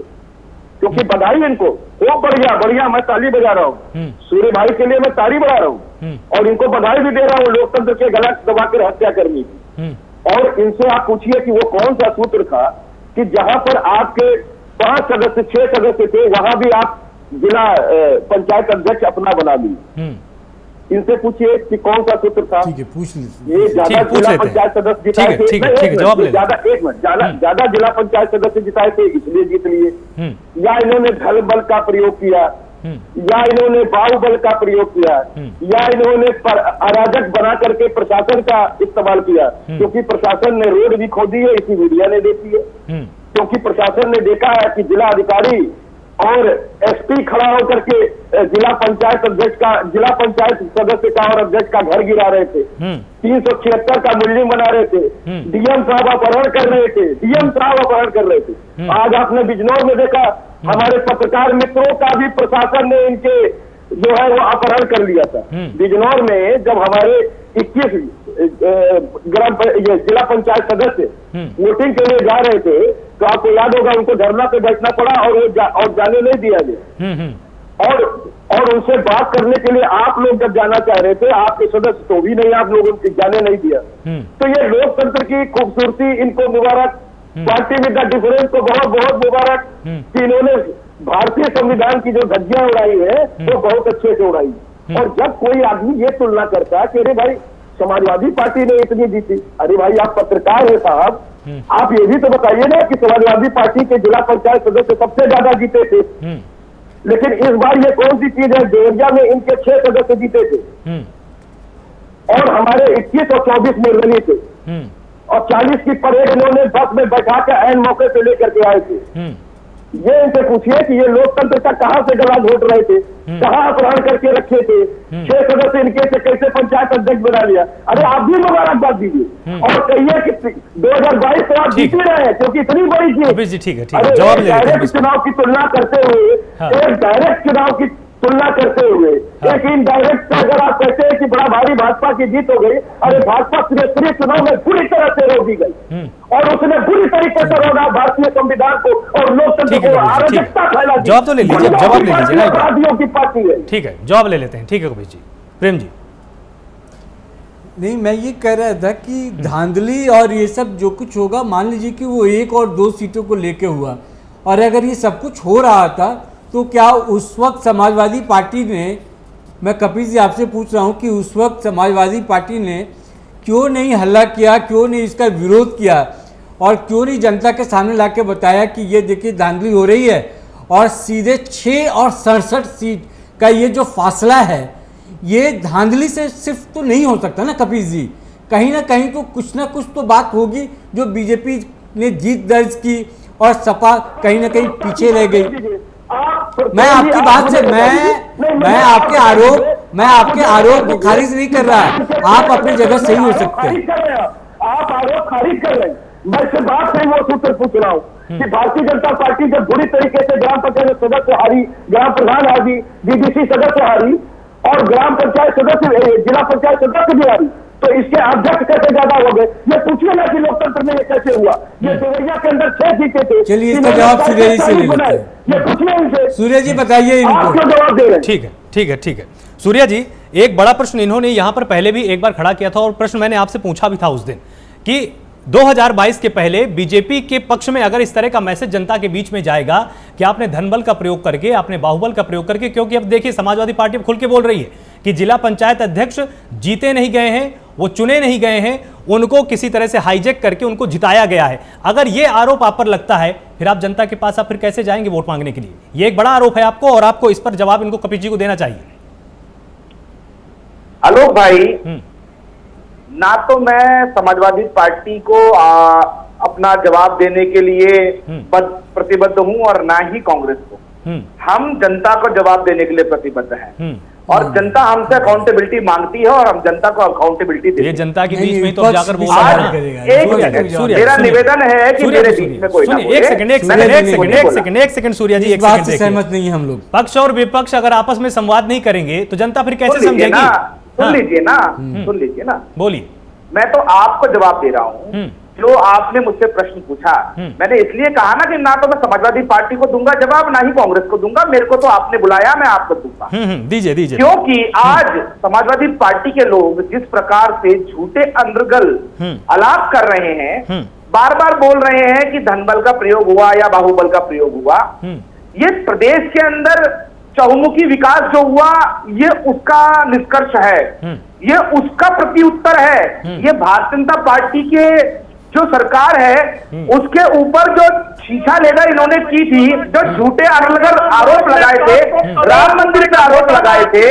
क्योंकि बधाई इनको, वो बढ़िया बढ़िया, मैं ताली बजा रहा हूँ सूर्य भाई के लिए, मैं ताली बजा रहा हूँ और इनको बधाई भी दे रहा हूँ लोकतंत्र के गला दबाकर हत्या करने की। और इनसे आप पूछिए कि वो कौन सा सूत्र था कि जहां पर आपके 5 सदस्य 6 सदस्य थे, वहां भी आप जिला पंचायत अध्यक्ष अपना बना ली। इनसे पूछिए कि कौन सा सूत्र था। ठीक है, पूछ लीजिए। ये ज्यादा जिला पंचायत सदस्य जिताए थे, ज्यादा जिला पंचायत सदस्य जिताए थे इसलिए जीत लिए, या इन्होंने धन बल का प्रयोग किया, या इन्होंने बाहुबल का प्रयोग किया, या इन्होंने अराजक बना करके प्रशासन का इस्तेमाल किया, क्योंकि प्रशासन ने रोड भी खोदी है, इसी मीडिया ने देखी है। क्योंकि प्रशासन ने देखा है कि जिला अधिकारी और एसपी खड़ा होकर के जिला पंचायत अध्यक्ष का, जिला पंचायत सदस्य का और अध्यक्ष का घर गिरा रहे थे, 376 का बिल्डिंग बना रहे थे, डीएम साहब अपहरण कर रहे थे, आज आपने बिजनौर में देखा, हमारे पत्रकार मित्रों का भी प्रशासन ने इनके जो है वो अपहरण कर लिया था। बिजनौर में जब हमारे 21 जिला पंचायत सदस्य वोटिंग के लिए जा रहे थे तो आपको याद होगा उनको धरना पे बैठना पड़ा और वो जाने नहीं दिया गया। और उनसे बात करने के लिए आप लोग जब जाना चाह रहे थे, आपके सदस्य तो भी नहीं, आप लोगों को जाने नहीं दिया। तो ये लोकतंत्र की खूबसूरती, इनको मुबारक, पार्टी विद द डिफरेंस को बहुत बहुत मुबारक कि इन्होंने भारतीय संविधान की जो धज्जियां उड़ाई है वो बहुत अच्छे से उड़ाई। और जब कोई आदमी ये तुलना करता कि अरे भाई समाजवादी पार्टी ने इतनी जीती, अरे भाई आप पत्रकार है साहब, आप ये भी तो बताइए ना कि समाजवादी पार्टी के जिला पंचायत सदस्य सबसे ज्यादा जीते थे, लेकिन इस बार ये कौन सी चीज है, देवरिया में इनके 6 सदस्य जीते थे और हमारे 21 और 24 निर्दलीय थे और 40 की परेड इन्होंने बस में बैठा के ऐन मौके पे लेकर के आए थे। ये इनसे पूछिए कि ये लोकतंत्र का कहां से गला घोट रहे थे, कहां अपहरण करके रखे थे, 6 सदस्य इनके से कैसे पंचायत अध्यक्ष बना लिया। अरे आप भी मुबारकबाद दीजिए और कहिए कि 2022 तो आप जीत ही रहे हैं, क्योंकि इतनी बड़ी चीज। ठीक है, जवाब ले लेते हैं। चुनाव की तुलना करते हुए, एक डायरेक्ट चुनाव की तुलना करते हुए एक इनडायरेक्ट का अगर आप कहते हैं कि बड़ा भारी भाजपा की जीत हो गई, अरे भाजपा त्रिस्तरीय चुनाव में पूरी तरह से रोकी गई और उसने पूरी तरीके से रोका भारतीय संविधान को और लोकतंत्र को, अराजकता फैला दी। जवाब तो ले लीजिए, जवाब ले लीजिए। अपराधियों की पार्टी है। ठीक है, जवाब ले लेते हैं। ठीक है कपिल जी। प्रेम जी। नहीं, मैं ये कह रहा था कि धांधली और ये सब जो कुछ होगा, मान लीजिए कि वो 1 और 2 सीटों को लेके हुआ, और अगर ये सब कुछ हो रहा था तो क्या उस वक्त समाजवादी पार्टी ने, मैं कपिल जी आपसे पूछ रहा हूँ कि उस वक्त समाजवादी पार्टी ने क्यों नहीं हल्ला किया, क्यों नहीं इसका विरोध किया और क्यों नहीं जनता के सामने लाके बताया कि ये देखिए धांधली हो रही है और सीधे 6 और 67 सीट का ये जो फासला है ये धांधली से सिर्फ तो नहीं हो सकता ना कपिल जी, कहीं ना कहीं तो कुछ ना कुछ तो बात होगी जो बीजेपी ने जीत दर्ज की और सपा कहीं ना कहीं पीछे रह गई। मैं आपकी बात से मैं आपके आरोप को खारिज नहीं कर रहा, आप अपनी जगह सही हो सकते हैं। आप आरोप खारिज कर रहे हैं, मैं सिर्फ बात नहीं वो सूत्र पूछ रहा हूँ कि भारतीय जनता पार्टी जब बुरी तरीके से ग्राम पंचायत सदस्य हारी, ग्राम प्रधान हारी, बीडीसी सदस्य हारी और ग्राम पंचायत सदस्य, जिला पंचायत सदस्य भी हारी, तो इसके अध्यक्ष कैसे ज्यादा हो गए? ये पूछिए ना कि लोकतंत्र में ये कैसे हुआ? ये देवैया के अंदर 6 जीते थे। चलिए इसका जवाब सूर्य जी से ले लेते हैं। ये पूछिए इनसे, सूर्य जी बताइए इनको। आप क्यों जवाब दे रहे हैं? ठीक है सूर्या जी, एक बड़ा प्रश्न इन्होंने यहां पर पहले भी एक बार खड़ा किया था और प्रश्न मैंने आपसे पूछा भी था उस दिन कि 2022 के पहले बीजेपी के पक्ष में अगर इस तरह का मैसेज जनता के बीच में जाएगा कि आपने धनबल का प्रयोग करके, आपने बाहुबल का प्रयोग करके, क्योंकि अब देखिए समाजवादी पार्टी खुल के बोल रही है कि जिला पंचायत अध्यक्ष जीते नहीं गए हैं, वो चुने नहीं गए हैं, उनको किसी तरह से हाईजैक करके उनको जिताया गया है। अगर ये आरोप आप पर लगता है, फिर आप जनता के पास आप फिर कैसे जाएंगे वोट मांगने के लिए? ये एक बड़ा आरोप है आपको और आपको इस पर जवाब इनको कपिल जी को देना चाहिए। आलोक भाई, ना तो मैं समाजवादी पार्टी को अपना जवाब देने के लिए प्रतिबद्ध हूं और ना ही कांग्रेस को। हम जनता को जवाब देने के लिए प्रतिबद्ध हैं और जनता हमसे अकाउंटेबिलिटी मांगती है और हम जनता को अकाउंटेबिलिटी देते हैं। ये जनता के बीच में तो जाकर बोल रहा है। मेरा निवेदन है कि मेरे बीच में कोई ना बोले। एक सेकंड सूर्या जी, एक सेकंड, सहमत नहीं है हम लोग। पक्ष और विपक्ष अगर आपस में संवाद नहीं करेंगे तो जनता फिर कैसे समझेगी? सुन लीजिए ना, बोलिए। मैं तो आपको जवाब दे रहा हूँ जो आपने मुझसे प्रश्न पूछा। मैंने इसलिए कहा ना कि ना तो मैं समाजवादी पार्टी को दूंगा जवाब, ना ही कांग्रेस को दूंगा। मेरे को तो आपने बुलाया, मैं आपको दूंगा। दीजिए। क्योंकि आज समाजवादी पार्टी के लोग जिस प्रकार से झूठे अनर्गल आलाप कर रहे हैं, बार बार बोल रहे हैं कि धनबल का प्रयोग हुआ या बाहुबल का प्रयोग हुआ, ये प्रदेश के अंदर चहुमुखी विकास जो हुआ ये उसका निष्कर्ष है, ये उसका प्रत्युत्तर है। ये भारतीय जनता पार्टी के जो सरकार है उसके ऊपर जो शीशा लेकर इन्होंने की थी, जो झूठे अनर्गल आरोप लगाए थे, राम मंदिर पे आरोप लगाए थे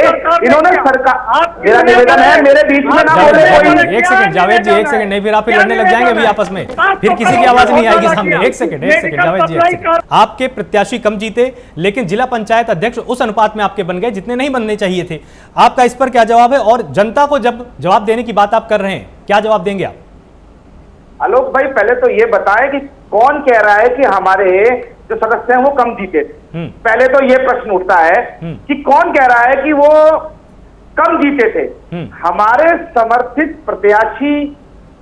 इन्होंने सरकार। मेरा निवेदन है मेरे बीच में ना बोले कोई। एक सेकंड जावेद जी, एक सेकंड, नहीं फिर आप फिर लड़ने लग जाएंगे अभी आपस में, फिर किसी की आवाज नहीं आएगी सामने। एक सेकंड जावेद जी, एक सेकंड। आपके प्रत्याशी कम जीते लेकिन जिला पंचायत अध्यक्ष उस अनुपात में आपके बन गए जितने नहीं बनने चाहिए थे। आपका इस पर क्या जवाब है? और जनता को जब जवाब देने की बात आप कर रहे हैं, क्या जवाब देंगे आप? आलोक भाई, पहले तो ये बताएं कि कौन कह रहा है कि हमारे जो सदस्य हैं वो कम जीते थे? पहले तो ये प्रश्न उठता है कि कौन कह रहा है कि वो कम जीते थे? हमारे समर्थित प्रत्याशी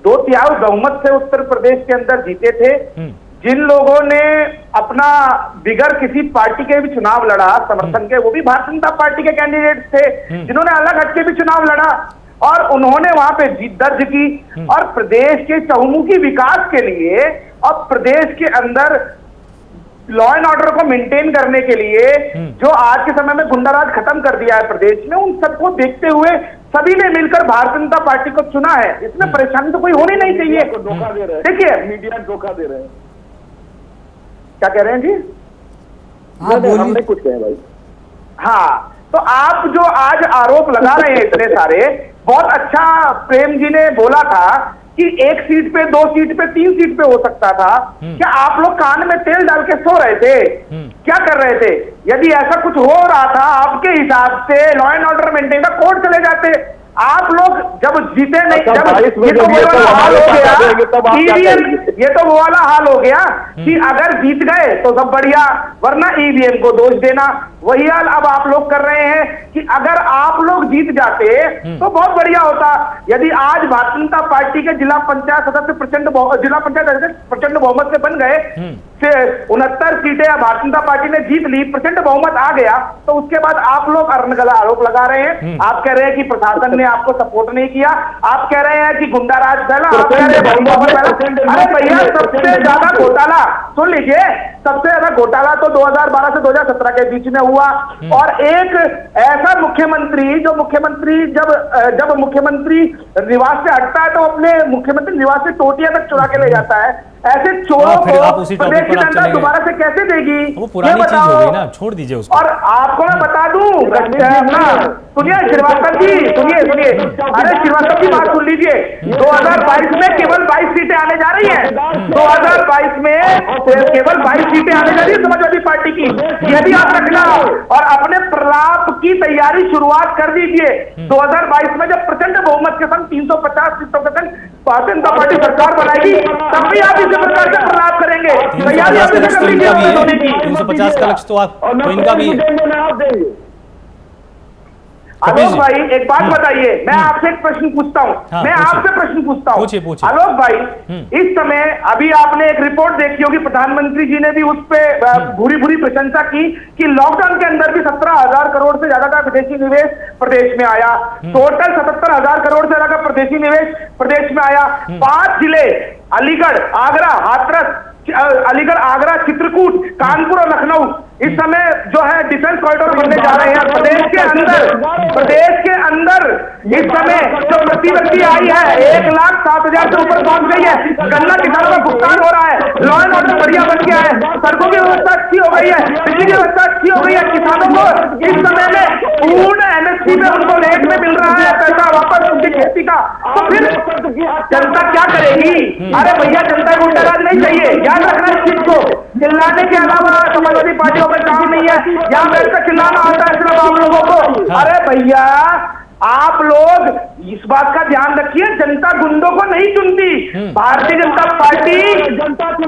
2/3 बहुमत से उत्तर प्रदेश के अंदर जीते थे। जिन लोगों ने अपना बिगर किसी पार्टी के भी चुनाव लड़ा समर्थन के, वो भी भारतीय जनता पार्टी के कैंडिडेट थे, जिन्होंने अलग हटके भी चुनाव लड़ा और उन्होंने वहां पे जीत दर्ज की। और प्रदेश के चहुमुखी विकास के लिए और प्रदेश के अंदर लॉ एंड ऑर्डर को मेंटेन करने के लिए जो आज के समय में गुंडाराज खत्म कर दिया है प्रदेश में, उन सबको देखते हुए सभी ने मिलकर भारतीय जनता पार्टी को चुना है। इसमें परेशानी तो कोई होनी नहीं चाहिए। धोखा दे रहे हैं, देखिए मीडिया धोखा दे रहे हैं। क्या कह रहे हैं जी? हमने कुछ कहा भाई। हाँ, तो आप जो आज आरोप लगा रहे हैं इतने सारे, बहुत अच्छा प्रेम जी ने बोला था कि 1 सीट पे, 2 सीट पे, 3 सीट पे हो सकता था। क्या आप लोग कान में तेल डाल के सो रहे थे? क्या कर रहे थे? यदि ऐसा कुछ हो रहा था आपके हिसाब से लॉ एंड ऑर्डर मेंटेन का, कोर्ट चले जाते। आप लोग जब जीते नहीं, जब ये तो वो वाला हाल हो गया ईवीएम, ये तो वो वाला हाल हो गया कि अगर जीत गए तो सब बढ़िया, वरना ईवीएम को दोष देना। वही हाल अब आप लोग कर रहे हैं कि अगर आप लोग जीत जाते तो बहुत बढ़िया होता। यदि आज भारतीय जनता पार्टी के जिला पंचायत सदस्य जिला पंचायत अध्यक्ष प्रचंड बहुमत से बन गए, 69 सीटें भारतीय जनता पार्टी ने जीत ली, प्रचंड बहुमत आ गया, तो उसके बाद आप लोग अनर्गल आरोप लगा रहे हैं। आप कह रहे हैं कि प्रशासन ने आपको सपोर्ट नहीं किया, आप कह रहे हैं कि गुंडाराज फैला, आप कह रहे हैं। अरे भैया, सबसे ज्यादा घोटाला सुन लीजिए, सबसे ज्यादा घोटाला तो 2012 से 2017 के बीच में हुआ, और एक ऐसा मुख्यमंत्री जो मुख्यमंत्री जब मुख्यमंत्री निवास से हटता है तो अपने मुख्यमंत्री निवास से टोटियां तक चुरा के ले जाता है। ऐसे चोरों को प्रदेश की जनता दोबारा से कैसे देगी? वो पुरानी चीज हो गई ना, छोड़ दीजिए उसको। और आपको मैं बता दूं, सुनिए श्रीवास्तव जी, सुनिए, अरे श्रीवास्तव जी बात सुन लीजिए, 2022 में केवल 22 सीटें आने जा रही हैं। 2022 में केवल 22 सीटें आने जा रही है समाजवादी पार्टी की, यह भी आप रखना, और अपने प्रलाप की तैयारी शुरुआत कर दीजिए। 2022 में जब प्रचंड बहुमत के संग 350 सीटों के संग भारतीय जनता पार्टी सरकार बनाएगी, तब भी आप इस प्रकार से प्रलाप करेंगे। 350 का लक्ष्य तो इनका भी है। आलोक भाई एक बात बताइए, मैं आपसे एक प्रश्न पूछता हूं, मैं आपसे प्रश्न पूछता हूं आलोक भाई, इस समय अभी आपने एक रिपोर्ट देखी होगी, प्रधानमंत्री जी ने भी उस पर भूरी भूरी प्रशंसा की कि लॉकडाउन के अंदर भी 17,000 करोड़ से ज्यादा का विदेशी निवेश प्रदेश में आया। टोटल 77,000 करोड़ से ज्यादा का विदेशी निवेश प्रदेश में आया। 5 जिले अलीगढ़, आगरा, हाथरस, अलीगढ़, आगरा, चित्रकूट, कानपुर और लखनऊ इस समय जो है डिफेंस कॉरिडोर बनने जा रहे हैं। प्रदेश के अंदर इस समय जो प्रति व्यक्ति आई है 1,07,000 से ऊपर पहुंच गई है। गन्ना किसानों का भुगतान हो रहा है, लॉ एंड ऑर्डर बढ़िया बन गया है, सड़कों की व्यवस्था अच्छी हो गई है, बिजली की व्यवस्था अच्छी हो गई है। किसानों को इस समय में पूर्ण एमएसपी में उनको रेट में मिल रहा है पैसा वापस उनकी खेती का। तो फिर जनता क्या करेगी? अरे भैया, जनता को गुंडाराज नहीं चाहिए, याद रखना इस चीज को। चिल्लाने के अलावा समाजवादी पार्टियों में काम नहीं है, यहाँ पे चिल्लाना आता है सिर्फ आप लोगों को। अरे भैया, आप लोग इस बात का ध्यान रखिए, जनता गुंडों को नहीं चुनती। भारतीय जनता पार्टी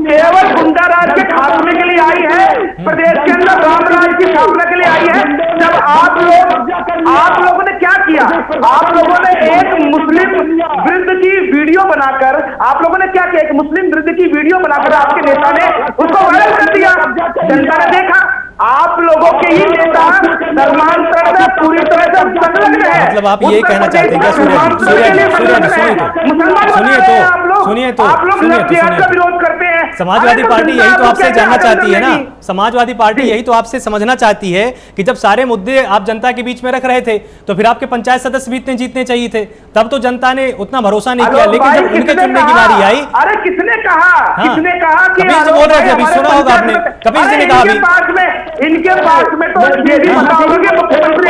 केवल गुंडा राज के खात्मे के लिए आई है, प्रदेश के अंदर राम राज की स्थापना के लिए आई है। जब आप लोगों ने क्या किया? आप लोगों ने एक मुस्लिम वृद्ध की वीडियो बनाकर, एक मुस्लिम वृद्ध की वीडियो बनाकर आपके नेता ने उसको वायरल कर दिया। जनता ने देखा आप लोगों के ही नेता धर्मांतरण में पूरी तरह से संलग्न है। मतलब आप ये कहना चाहते हैं क्या? सुनिए तो विरोध करते हैं। समाजवादी पार्टी यही तो आपसे जानना चाहती है ना, समाजवादी पार्टी यही तो आपसे समझना चाहती है कि जब सारे मुद्दे आप जनता के बीच में रख रहे थे तो फिर आपके पंचायत सदस्य भी इतने जीतने चाहिए थे, तब तो जनता ने उतना भरोसा नहीं किया। लेकिन जब उनके चुनने की बारी आई, अरे किसने कहा कि कबीर जी बोल रहे थे, अभी सुना होगा आपने, कबीर जी ने कहा इनके पास में तो ये भी पता होगा कि मुख्यमंत्री।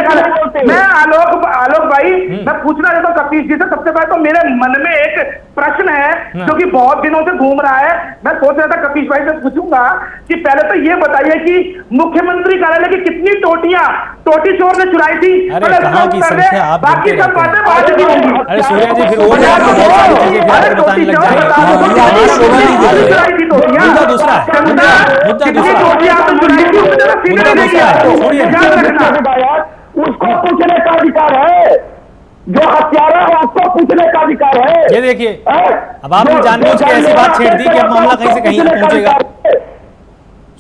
मैं आलोक भाई, मैं पूछना चाहता हूँ कपीश जी से। सबसे पहले तो मेरे मन में एक प्रश्न है जो कि बहुत दिनों से घूम रहा है। मैं सोच रहा था कपीश भाई से पूछूंगा कि पहले तो ये बताइए कि मुख्यमंत्री कार्यालय की कितनी टोटी चोर ने चुराई थी? कहाँ की संख्या आप बाकी सब बातें बाद की होंगी। अरे सूर्या जी, फिर और बहुत सारी चीजें फिर बताने लग जाएंगे। मुद्दा दूसरा है, मुद्दा उसको पूछने का अधिकार है, जो हत्यारा है उसको पूछने का अधिकार है। ये देखिए, अब आपने जानबूझ के ऐसी बात छेड़ दी कि अब मामला कहीं से कहीं पहुंचेगा।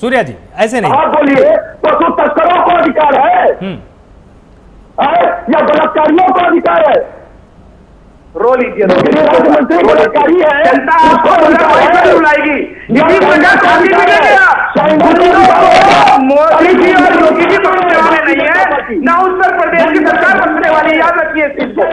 सूर्या जी ऐसे नहीं, आप बोलिए, पशु तस्करों को अधिकार है या बलात्कारियों को अधिकार है? रो लीजिए, राज्यमंत्री बलात्कारी है, जनता आपको बुलाएगी। मोदी जी और योगी जी पहुंचने वाले नहीं है, ना उत्तर प्रदेश की सरकार पहुंचने वाली, याद रखिए इस चीज को।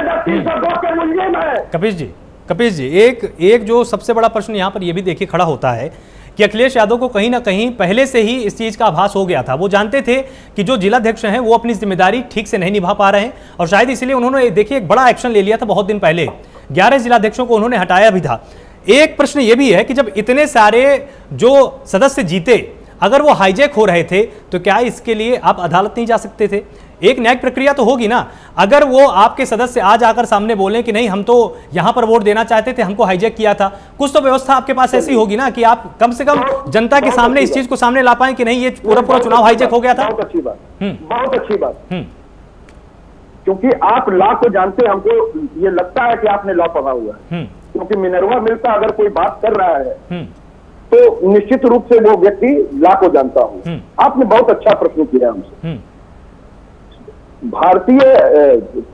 कपीश जी एक जो सबसे बड़ा प्रश्न यहाँ पर यह भी देखिए खड़ा होता है कि अखिलेश यादव को कहीं ना कहीं पहले से ही इस चीज का आभास हो गया था। वो जानते थे कि जो जिलाध्यक्ष हैं वो अपनी जिम्मेदारी ठीक से नहीं निभा पा रहे हैं, और शायद इसलिए उन्होंने देखिए एक बड़ा एक्शन ले लिया था बहुत दिन पहले। 11 जिलाध्यक्षों को उन्होंने हटाया भी था। एक प्रश्न ये भी है कि जब इतने सारे जो सदस्य जीते, अगर वो हाईजैक हो रहे थे तो क्या इसके लिए आप अदालत नहीं जा सकते थे? एक न्यायिक प्रक्रिया तो होगी ना। अगर वो आपके सदस्य आज आकर सामने बोलें कि नहीं हम तो यहां पर वोट देना चाहते थे, हमको हाईजैक किया था, कुछ तो व्यवस्था आपके पास ऐसी होगी ना कि आप कम से कम जनता के सामने इस चीज को सामने ला पाए कि नहीं ये पूरा चुनाव हाईजैक हो गया था। बहुत अच्छी बात, बहुत अच्छी बात। क्योंकि आप लॉ को जानते हैं, हमको ये लगता है कि आपने लॉ पढ़ा हुआ है। क्योंकि मिनरवा मिल्स अगर कोई बात कर रहा है तो निश्चित रूप से वो व्यक्ति लॉ को जानता हूं। आपने बहुत अच्छा प्रश्न किया हमसे। भारतीय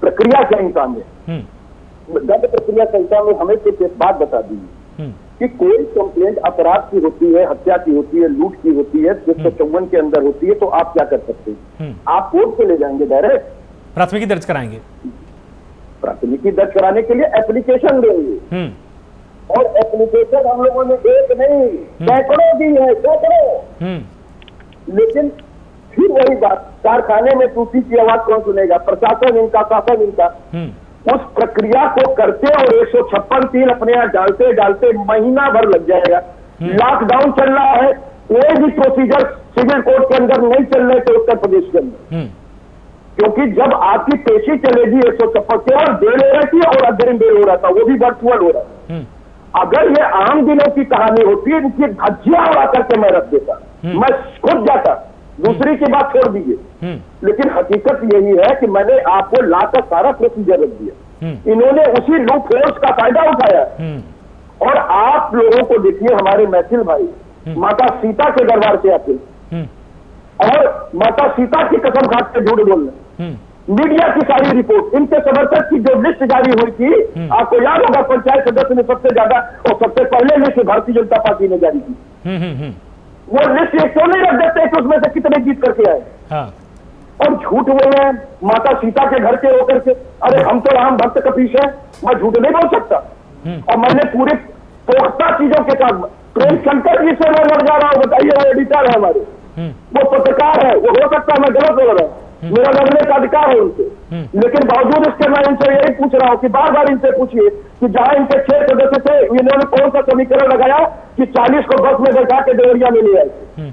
प्रक्रिया संहिता में, दंड प्रक्रिया संहिता में हमें कुछ एक बात बता दी कि कोई कंप्लेंट अपराध की होती है, हत्या की होती है, लूट की होती है, 154 के अंदर होती है, तो आप क्या कर सकते हैं? आप कोर्ट पे ले जाएंगे डायरेक्ट, प्राथमिकी दर्ज कराएंगे, प्राथमिकी दर्ज कराने के लिए एप्लीकेशन देंगे, और एप्लीकेशन हम लोगों ने एक नहीं सैकड़ों दी है, सैकड़ों। लेकिन फिर वही बात, कारखाने में टूटी की आवाज कौन सुनेगा? प्रशासन इनका, शासन इनका। उस प्रक्रिया को करते और 156(3) अपने यहाँ डालते डालते महीना भर लग जाएगा। लॉकडाउन चल रहा है, कोई भी प्रोसीजर सिविल कोर्ट के अंदर नहीं चल रहे थे उत्तर प्रदेश के अंदर, क्योंकि जब आपकी पेशी चलेगी 156 केवल बेल हो रही थी और अग्रिम बेल हो रहा था, वो भी वर्चुअल हो रहा था। अगर ये आम दिनों की कहानी होती है, इनकी धज्जियां उड़ा करके मैं रख देता, मैं खुद जाता, दूसरी की बात छोड़ दीजिए। लेकिन हकीकत यही है कि मैंने आपको लाकर सारा प्रोसीजर रख दिया, इन्होंने उसी लूप होल्स का फायदा उठाया। और आप लोगों को देखिए, हमारे मैथिल भाई माता सीता के दरबार से आते और माता सीता की कसम खाते झूठ बोलने, मीडिया की सारी रिपोर्ट, इनके समर्थक की जो लिस्ट जारी हुई थी, आपको याद होगा, पंचायत सदस्य ने सबसे ज्यादा और सबसे पहले लिस्ट भारतीय जनता पार्टी ने जारी की। वो लिस्ट ये क्यों नहीं रख देते कि उसमें से कितने जीत करके आए? हाँ। और झूठ बोल रहे हैं माता सीता के घर के होकर के। अरे हम तो राम भक्त कपीश है, मैं झूठ नहीं बोल सकता। और मैंने पूरे पुख्ता चीजों के साथ, प्रेम शंकर जी से मैं लड़ जा रहा हूँ, बताइए, वो एडिटर है हमारे, वो पत्रकार है, वो हो सकता है मैं गलत बोल रहा हूँ, मेरा लड़ने का अधिकार है उनसे, लेकिन बावजूद इसके मैं इनसे यही पूछ रहा हूँ कि बार बार इनसे पूछिए कि जहां इनके 6 सदस्य थे, इन्होंने कौन सा समीकरण लगाया कि 40 को बस में बैठा के देवरिया में ले आए?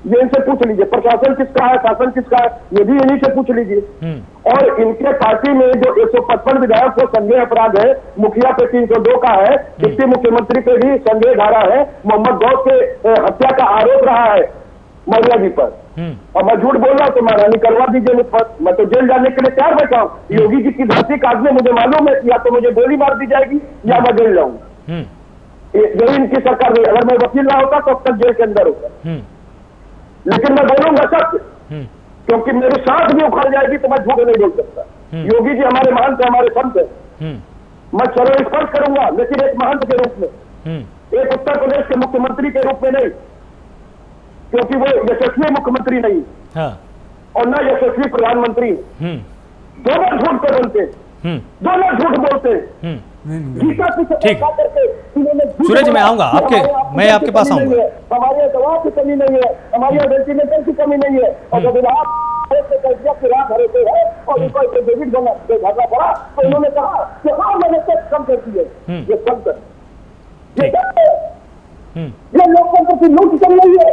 ये इनसे पूछ लीजिए। प्रशासन किसका है, शासन किसका है, ये भी इन्हीं से पूछ लीजिए। और इनके पार्टी में जो 155 विधायक को संज्ञेय अपराध है, मुखिया पे 302 का है, डिप्टी मुख्यमंत्री पे भी संज्ञेय धारा है, मोहम्मद गौस के हत्या का आरोप रहा है मौर्या जी पर, और मैं झूठ बोल रहा हूं तो महारानी करवा दीजिए मुझ पर, मैं तो जेल जाने के लिए तैयार बैठा हूँ। योगी जी की धरती काटने मुझे मालूम है, या तो मुझे गोली मार दी जाएगी या मैं जेल जाऊंगा। यही इनकी सरकार नहीं। अगर मैं वकील ना होता तो अब तक जेल के अंदर होता, लेकिन मैं बोलूंगा सत्य, क्योंकि मेरी सांस भी उखड़ जाएगी तो मैं झूठ नहीं बोल सकता। योगी जी हमारे महंत है, हमारे संत है, मैं चरण स्पर्श करूंगा, लेकिन एक महंत के रूप में, एक उत्तर प्रदेश के मुख्यमंत्री के रूप में नहीं, क्योंकि वो यशस्वी मुख्यमंत्री नहीं और न यशस्वी प्रधानमंत्री। दोनों झूठ पे बोलते, दोनों झूठ बोलते। ठीक, सूरज मैं आऊंगा मैं आपके पास आऊंगा। हमारे दवा की कमी नहीं है, हमारे वेंटिलेटर की कमी नहीं है, और जब रात भरे थे और उनको डेबिट भरना पड़ा तो उन्होंने कहा कि हाँ मैंने टैक्स कम कर दी है। ये कम कर, ये लोकतंत्र की लूट चल रही है,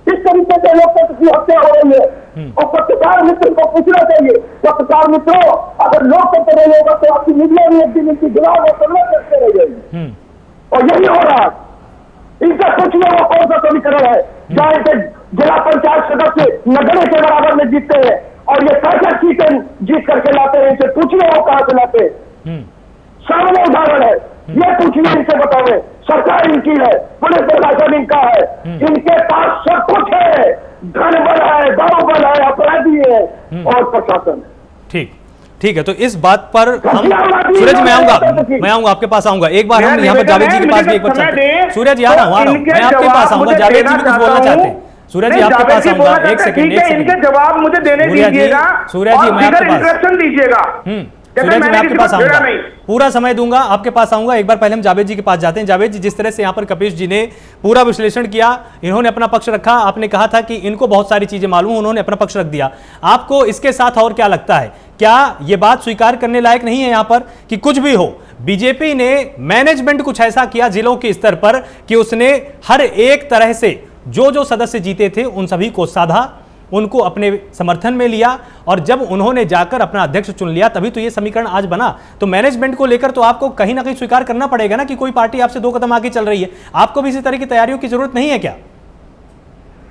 इस तरीके से लोकतंत्र की हत्या हो रही है। और पत्रकार मित्र को पूछना चाहिए, पत्रकार मित्रों, अगर लोकतंत्र नहीं होगा तो आपकी मीडिया भी एक दिन इनकी गुलाम और तलवार करते रह जाएगी, और यही हो रहा है। इनका सोचिए वो कौन सा समीकरण है जहाँ इसे जिला पंचायत सदस्य नगरे के बराबर में जीतते हैं, और ये कैसे सीटें जीत करके लाते हैं? इनसे पूछिए वो कहां से लाते हैं। सामने उदाहरण है, ये पूछिए, इनसे बताओ, सरकार इनकी है, पुलिस प्रशासन इनका है, इनके पास सब कुछ है, धन बल है, दाव बल है, अपराधी है और प्रशासन। ठीक है, तो इस बात पर हम सूरज मैं आऊंगा आपके पास आऊंगा। एक बार हम यहाँ पर जावेद जी के पास भी एक बार चलते हैं। सूरज यार आ रहा हूँ, मैं आपके पास आऊंगा, जावेद जी भी कुछ बोलना चाहते हैं। सूरज जी आपके पास आऊंगा, एक सेकंड, इनके जवाब मुझे देने दीजिएगा, सूरज जी मैं आपके पास इंस्ट्रक्शन दीजिएगा। सूरज जी मैं आपके पास आऊंगा, पूरा समय दूंगा, आपके पास आऊंगा। एक बार पहले हम जावेद जी के पास जाते हैं। जावेद जी, जिस तरह से यहाँ पर कपीश जी ने पूरा विश्लेषण किया, इन्होंने अपना पक्ष रखा, आपने कहा था कि इनको बहुत सारी चीजें मालूम, उन्होंने अपना पक्ष रख दिया। आपको इसके साथ और क्या लगता है, क्या यह बात स्वीकार करने लायक नहीं है यहाँ पर कि कुछ भी हो, बीजेपी ने मैनेजमेंट कुछ ऐसा किया जिलों के स्तर पर कि उसने हर एक तरह से जो सदस्य जीते थे उन सभी को साधा, उनको अपने समर्थन में लिया, और जब उन्होंने जाकर अपना अध्यक्ष चुन लिया तभी तो ये समीकरण आज बना। तो मैनेजमेंट को लेकर तो आपको कहीं ना कहीं स्वीकार करना पड़ेगा ना कि कोई पार्टी आपसे 2 कदम आगे चल रही है। आपको भी इसी तरह की तैयारियों की जरूरत नहीं है क्या?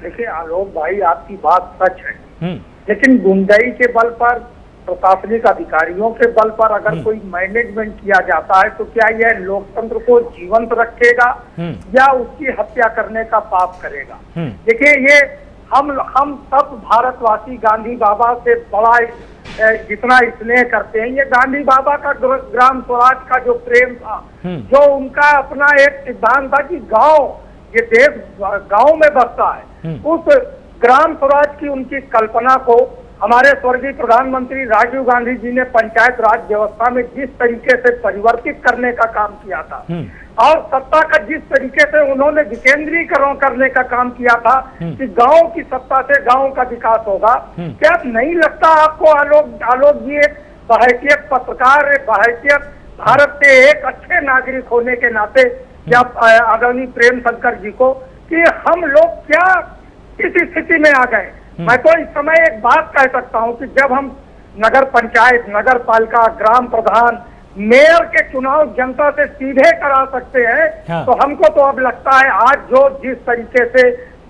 देखिए आलोक भाई, आपकी बात सच है, लेकिन गुंडाई के बल पर, प्रशासनिक अधिकारियों के बल पर अगर कोई मैनेजमेंट किया जाता है तो क्या यह लोकतंत्र को जीवंत रखेगा या उसकी हत्या करने का पाप करेगा? देखिए, ये हम सब भारतवासी गांधी बाबा से बड़ा जितना स्नेह करते हैं। ये गांधी बाबा का ग्राम स्वराज का जो प्रेम था, जो उनका अपना एक सिद्धांत था कि गांव, ये देश गांव में बसता है, उस ग्राम स्वराज की उनकी कल्पना को हमारे स्वर्गीय प्रधानमंत्री राजीव गांधी जी ने पंचायत राज व्यवस्था में जिस तरीके से परिवर्तित करने का काम किया था और सत्ता का जिस तरीके से उन्होंने विकेंद्रीकरण करने का काम किया था कि गांव की सत्ता से गांव का विकास होगा, क्या नहीं लगता आपको आलोक जी एक बहैसियत पत्रकार, एक बहैसियत भारत के एक अच्छे नागरिक होने के नाते, क्या आदरणीय प्रेम शंकर जी को कि हम लोग क्या किस स्थिति में आ गए? मैं तो इस समय एक बात कह सकता हूं कि जब हम नगर पंचायत, नगर पालिका, ग्राम प्रधान, मेयर के चुनाव जनता से सीधे करा सकते हैं, हाँ। तो हमको तो अब लगता है आज जो जिस तरीके से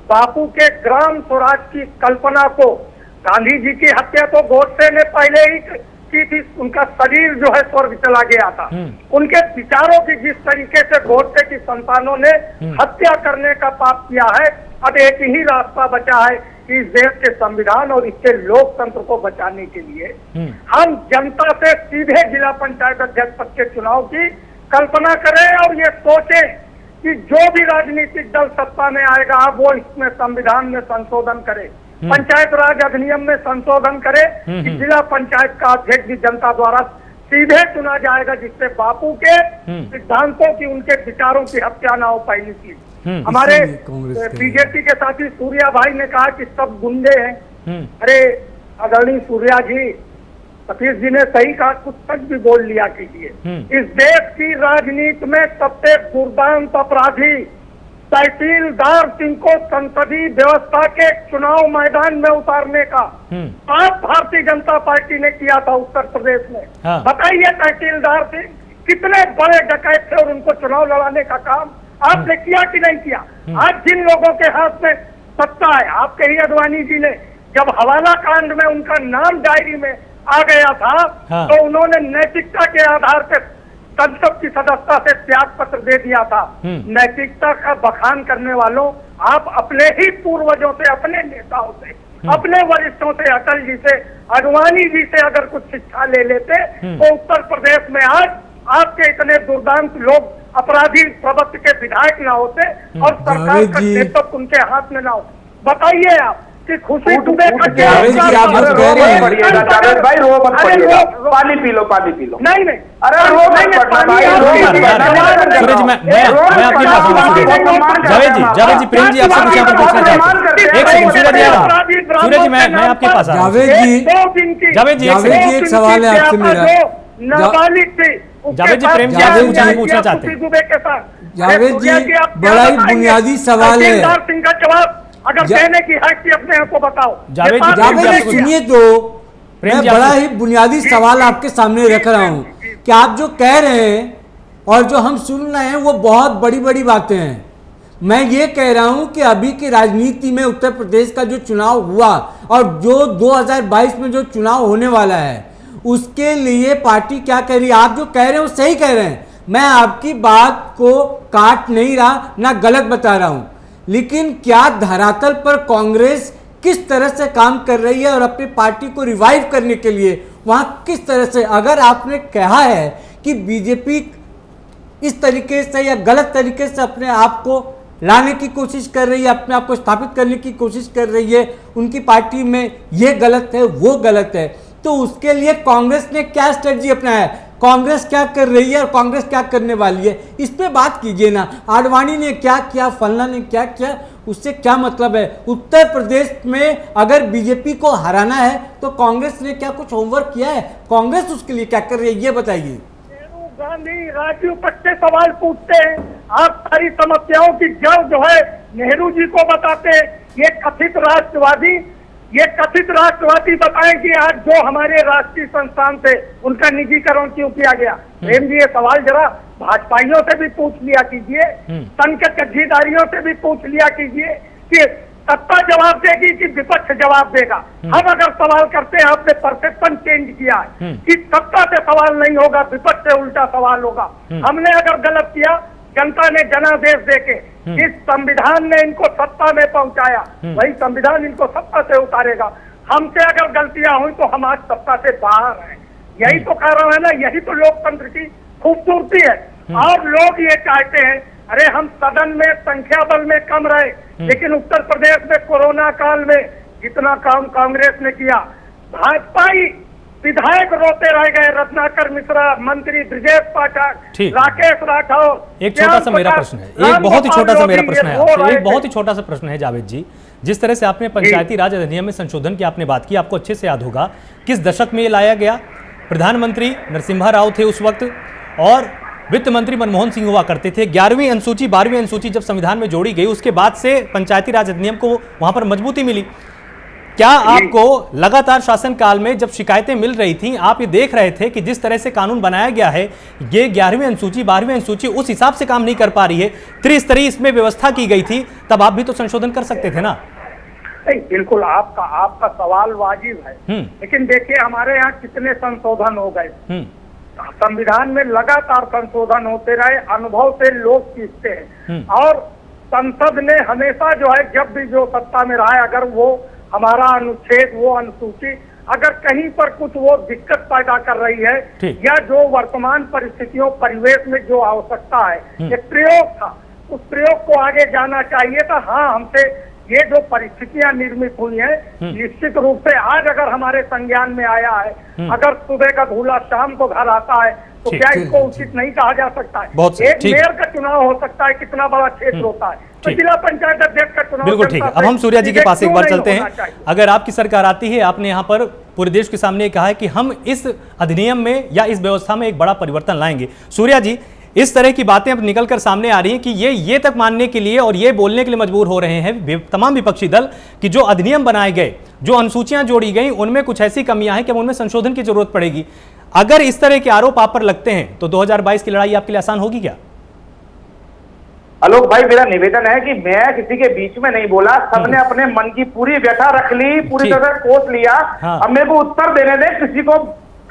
बापू के ग्राम स्वराज की कल्पना को, गांधी जी की हत्या तो गोडसे ने पहले ही की थी, उनका शरीर जो है स्वर्ग चला गया था, उनके विचारों की जिस तरीके से गोडसे की संतानों ने हत्या करने का पाप किया है, अब एक ही रास्ता बचा है कि इस देश के संविधान और इसके लोकतंत्र को बचाने के लिए हम जनता से सीधे जिला पंचायत अध्यक्ष पद के चुनाव की कल्पना करें और ये सोचें कि जो भी राजनीतिक दल सत्ता में आएगा वो इसमें संविधान में संशोधन करे, पंचायत राज अधिनियम में संशोधन करे कि जिला पंचायत का अध्यक्ष भी जनता द्वारा सीधे चुना जाएगा, जिससे बापू के सिद्धांतों की, उनके विचारों की हत्या ना हो पहली चीज। हमारे बीजेपी के साथी सूर्या भाई ने कहा कि सब गुंडे हैं। अरे आदरणीय सूर्या जी, सतीश जी ने सही कहा, कुछ सच भी बोल लिया कीजिए। इस देश की राजनीति में सबसे दुर्दांत अपराधी तहसीलदार सिंह को संसदीय व्यवस्था के चुनाव मैदान में उतारने का आप भारतीय जनता पार्टी ने किया था उत्तर प्रदेश में। हाँ। बताइए तहसीलदार सिंह कितने बड़े डकैत थे और उनको चुनाव लड़ाने का काम आपने किया कि नहीं किया? आज जिन लोगों के हाथ में सत्ता है, आपके ही अडवाणी जी ने जब हवाला कांड में उनका नाम डायरी में आ गया था, हाँ। तो उन्होंने नैतिकता के आधार पर संसद की सदस्यता से त्याग पत्र दे दिया था। नैतिकता का बखान करने वालों, आप अपने ही पूर्वजों से, अपने नेताओं से, अपने वरिष्ठों से, अटल जी से, अडवाणी जी से अगर कुछ शिक्षा ले लेते तो उत्तर प्रदेश में आज आपके इतने दुर्दांत लोग, अपराधी प्रवृत्ति के विधायक ना होते और सरकार का नेतृत्व उनके हाथ में ना हो। बताइए आप कि खुशी दुबे का क्या भाई रो मत पड़िएगा, पानी पी लो, पानी पी लो। नहीं नहीं, अरे रो मत पड़ना भाई, सूरज जी, मैं आपकी बात सुनूंगा। जावेद जी, प्रेम जी आपसे कुछ यहाँ पर पूछना चाहते हैं। एक सेकंड, सूरज जी, मैं आपके पास आ रहा हूं। जावेद जी एक सवाल है आपसे मेरा। नाबालिग थी, जावेद जी, प्रेम जी आपसे कुछ यहाँ पूछना चाहते हैं। जावेद जी, बड़ा ही बुनियादी सवाल है। सिंह का जवाब अगर देने की है कि अपने आप को बताओ। जावेद जी सुनिए तो, मैं बड़ा ही बुनियादी सवाल आपके सामने रख रहा हूँ कि आप जो कह रहे हैं और जो हम सुन रहे हैं वो बहुत बड़ी बड़ी बातें हैं। मैं ये कह रहा हूँ कि अभी की राजनीति में उत्तर प्रदेश का जो चुनाव हुआ और जो 2022 में जो चुनाव होने वाला है, उसके लिए पार्टी क्या कह रही है, आप जो कह रहे हैं वो सही कह रहे हैं। मैं आपकी बात को काट नहीं रहा, ना गलत बता रहा हूँ, लेकिन क्या धरातल पर कांग्रेस किस तरह से काम कर रही है और अपनी पार्टी को रिवाइव करने के लिए वहां किस तरह से, अगर आपने कहा है कि बीजेपी इस तरीके से या गलत तरीके से अपने आप को लाने की कोशिश कर रही है, अपने आप को स्थापित करने की कोशिश कर रही है, उनकी पार्टी में ये गलत है वो गलत है, तो उसके लिए कांग्रेस ने क्या स्ट्रेटजी अपनाया है, कांग्रेस क्या कर रही है और कांग्रेस क्या करने वाली है, इस पे बात कीजिए ना। आडवाणी ने क्या किया, फलना ने क्या किया, उससे क्या मतलब है? उत्तर प्रदेश में अगर बीजेपी को हराना है तो कांग्रेस ने क्या कुछ होमवर्क किया है? कांग्रेस उसके लिए क्या कर रही है, ये बताइए। गांधी राजीव तक के सवाल पूछते हैं, आप सारी समस्याओं की जड़ जो है नेहरू जी को बताते हैं। ये कथित राष्ट्रवादी बताएं कि आज जो हमारे राष्ट्रीय संस्थान थे उनका निजीकरण क्यों किया गया। प्रेम जी, ये सवाल जरा भाजपाइयों से भी पूछ लिया कीजिए, संघ के कब्जेदारियों से भी पूछ लिया कीजिए कि सत्ता जवाब देगी कि विपक्ष जवाब देगा। हम अगर सवाल करते हैं, आपने परसेप्शन चेंज किया है कि सत्ता से सवाल नहीं होगा, विपक्ष से उल्टा सवाल होगा। हमने अगर गलत किया, जनता ने जनादेश देके जिस संविधान ने इनको सत्ता में पहुंचाया, वही संविधान इनको सत्ता से उतारेगा। हमसे अगर गलतियां हुई तो हम आज सत्ता से बाहर हैं। यही तो कारण है ना, यही तो लोकतंत्र की खूबसूरती है। और लोग ये चाहते हैं, अरे हम सदन में संख्या बल में कम रहे, लेकिन उत्तर प्रदेश में कोरोना काल में जितना काम कांग्रेस ने किया, भाजपा ही विधायक रोते रह गए, रत्नाकर मिश्रा, मंत्री ब्रजेश पाठक, राकेश राठौर। एक छोटा सा मेरा प्रश्न है, एक बहुत ही छोटा सा मेरा प्रश्न है आपसे, एक बहुत ही छोटा सा प्रश्न है जावेद जी। जिस तरह से आपने पंचायती राज अधिनियम में संशोधन की आपने बात की, आपको अच्छे से याद होगा किस दशक में ये लाया गया। प्रधानमंत्री नरसिम्हा राव थे उस वक्त और वित्त मंत्री मनमोहन सिंह हुआ करते थे। 11वीं अनुसूची 12वीं अनुसूची जब संविधान में जोड़ी गई, उसके बाद से पंचायती राज अधिनियम को वहां पर मजबूती मिली। क्या आपको लगातार शासन काल में जब शिकायतें मिल रही थी, आप ये देख रहे थे कि जिस तरह से कानून बनाया गया है, ये 11वीं अनुसूची 12वीं अनुसूची उस हिसाब से काम नहीं कर पा रही है, त्रिस्तरीय इसमें व्यवस्था की गई थी, तब आप भी तो संशोधन कर सकते थे ना? नहीं, बिल्कुल आपका सवाल वाजिब है, लेकिन देखिए हमारे यहाँ कितने संशोधन हो गए। संविधान में लगातार संशोधन होते रहे, अनुभव से लोग सीखते हैं। और संसद ने हमेशा जो है, जब भी जो सत्ता में रहा है, अगर वो हमारा अनुच्छेद, वो अनुसूची अगर कहीं पर कुछ वो दिक्कत पैदा कर रही है, या जो वर्तमान परिस्थितियों परिवेश में जो आवश्यकता है, एक प्रयोग था, उस प्रयोग को आगे जाना चाहिए था। हाँ, हमसे ये जो परिस्थितियां निर्मित हुई हैं, निश्चित रूप से आज अगर हमारे संज्ञान में आया है, अगर सुबह का धूला शाम को घर आता है, तो क्या इसको उचित नहीं कहा जा सकता है? एक मेयर का चुनाव हो सकता है, कितना बड़ा क्षेत्र होता है, तो जिला पंचायत अध्यक्ष का चुनाव। बिल्कुल ठीक है। अब हम सूर्या जी के पास एक बार चलते हैं। अगर आपकी सरकार आती है, आपने यहाँ पर पूरे देश के सामने कहा है कि हम इस अधिनियम में या इस व्यवस्था में एक बड़ा परिवर्तन लाएंगे। सूर्या जी, इस तरह की बातें अब निकलकर सामने आ रही हैं कि ये तक मानने के लिए और ये बोलने के लिए मजबूर हो रहे हैं तमाम विपक्षी दल कि जो अधिनियम बनाए गए, जो अनुसूचियां जोड़ी गई, उनमें कुछ ऐसी कमियां हैं कि उनमें संशोधन की जरूरत पड़ेगी। अगर इस तरह के आरोप आप पर लगते हैं तो 2022 की लड़ाई आपके लिए आसान होगी क्या? आलोक भाई, मेरा निवेदन है कि मैं किसी के बीच में नहीं बोला, सबने अपने मन की पूरी व्यथा रख ली, पूरी तरह कोस लिया। अब मेरे को उत्तर देने दे, किसी को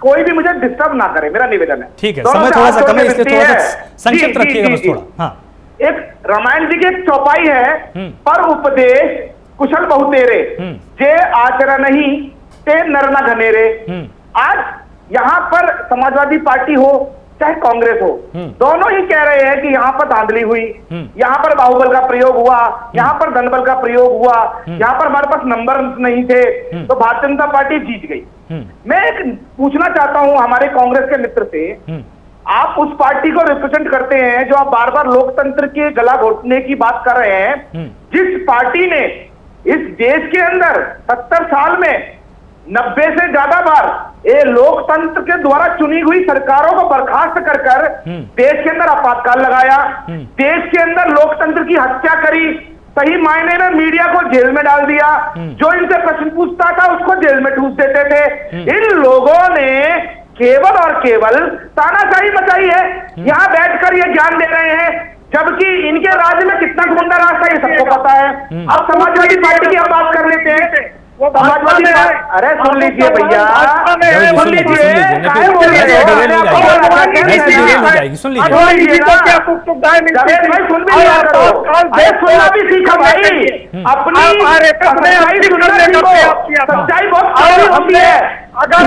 कोई भी मुझे डिस्टर्ब ना करे, मेरा निवेदन है। ठीक है, समय थोड़ा सा कम है, इसलिए थोड़ा सा संक्षिप्त रखिएगा बस थोड़ा। हाँ, एक रामायण जी की एक चौपाई है, पर उपदेश कुशल बहुतेरे, जे आचरण नहीं ते नर न घनेरे। आज यहाँ पर समाजवादी पार्टी हो चाहे कांग्रेस हो, दोनों ही कह रहे हैं कि यहाँ पर धांधली हुई, यहाँ पर बाहुबल का प्रयोग हुआ, यहाँ पर धनबल का प्रयोग हुआ, यहाँ पर हमारे पास नंबर नहीं थे, तो भारतीय जनता पार्टी जीत गई। मैं एक पूछना चाहता हूं हमारे कांग्रेस के मित्र से, आप उस पार्टी को रिप्रेजेंट करते हैं जो आप बार बार लोकतंत्र के गला घोटने की बात कर रहे हैं, जिस पार्टी ने इस देश के अंदर 70 साल में 90 से ज्यादा बार ये लोकतंत्र के द्वारा चुनी हुई सरकारों को बर्खास्त कर देश के अंदर आपातकाल लगाया, देश के अंदर लोकतंत्र की हत्या करी, सही मायने में मीडिया को जेल में डाल दिया, जो इनसे प्रश्न पूछता था उसको जेल में ठूस देते थे। इन लोगों ने केवल और केवल तानाशाही मचाई है, यहाँ बैठकर ये ज्ञान दे रहे हैं, जबकि इनके राज्य में कितना गुंडा राज था ये सबको पता है। अब समाजवादी पार्टी की हम बात कर लेते हैं, वो समाजवादी, अरे सुन लीजिए भैया, सुन लीजिए, सुनना भी सीखा भाई, अपनी सच्चाई बहुत होती है। अगर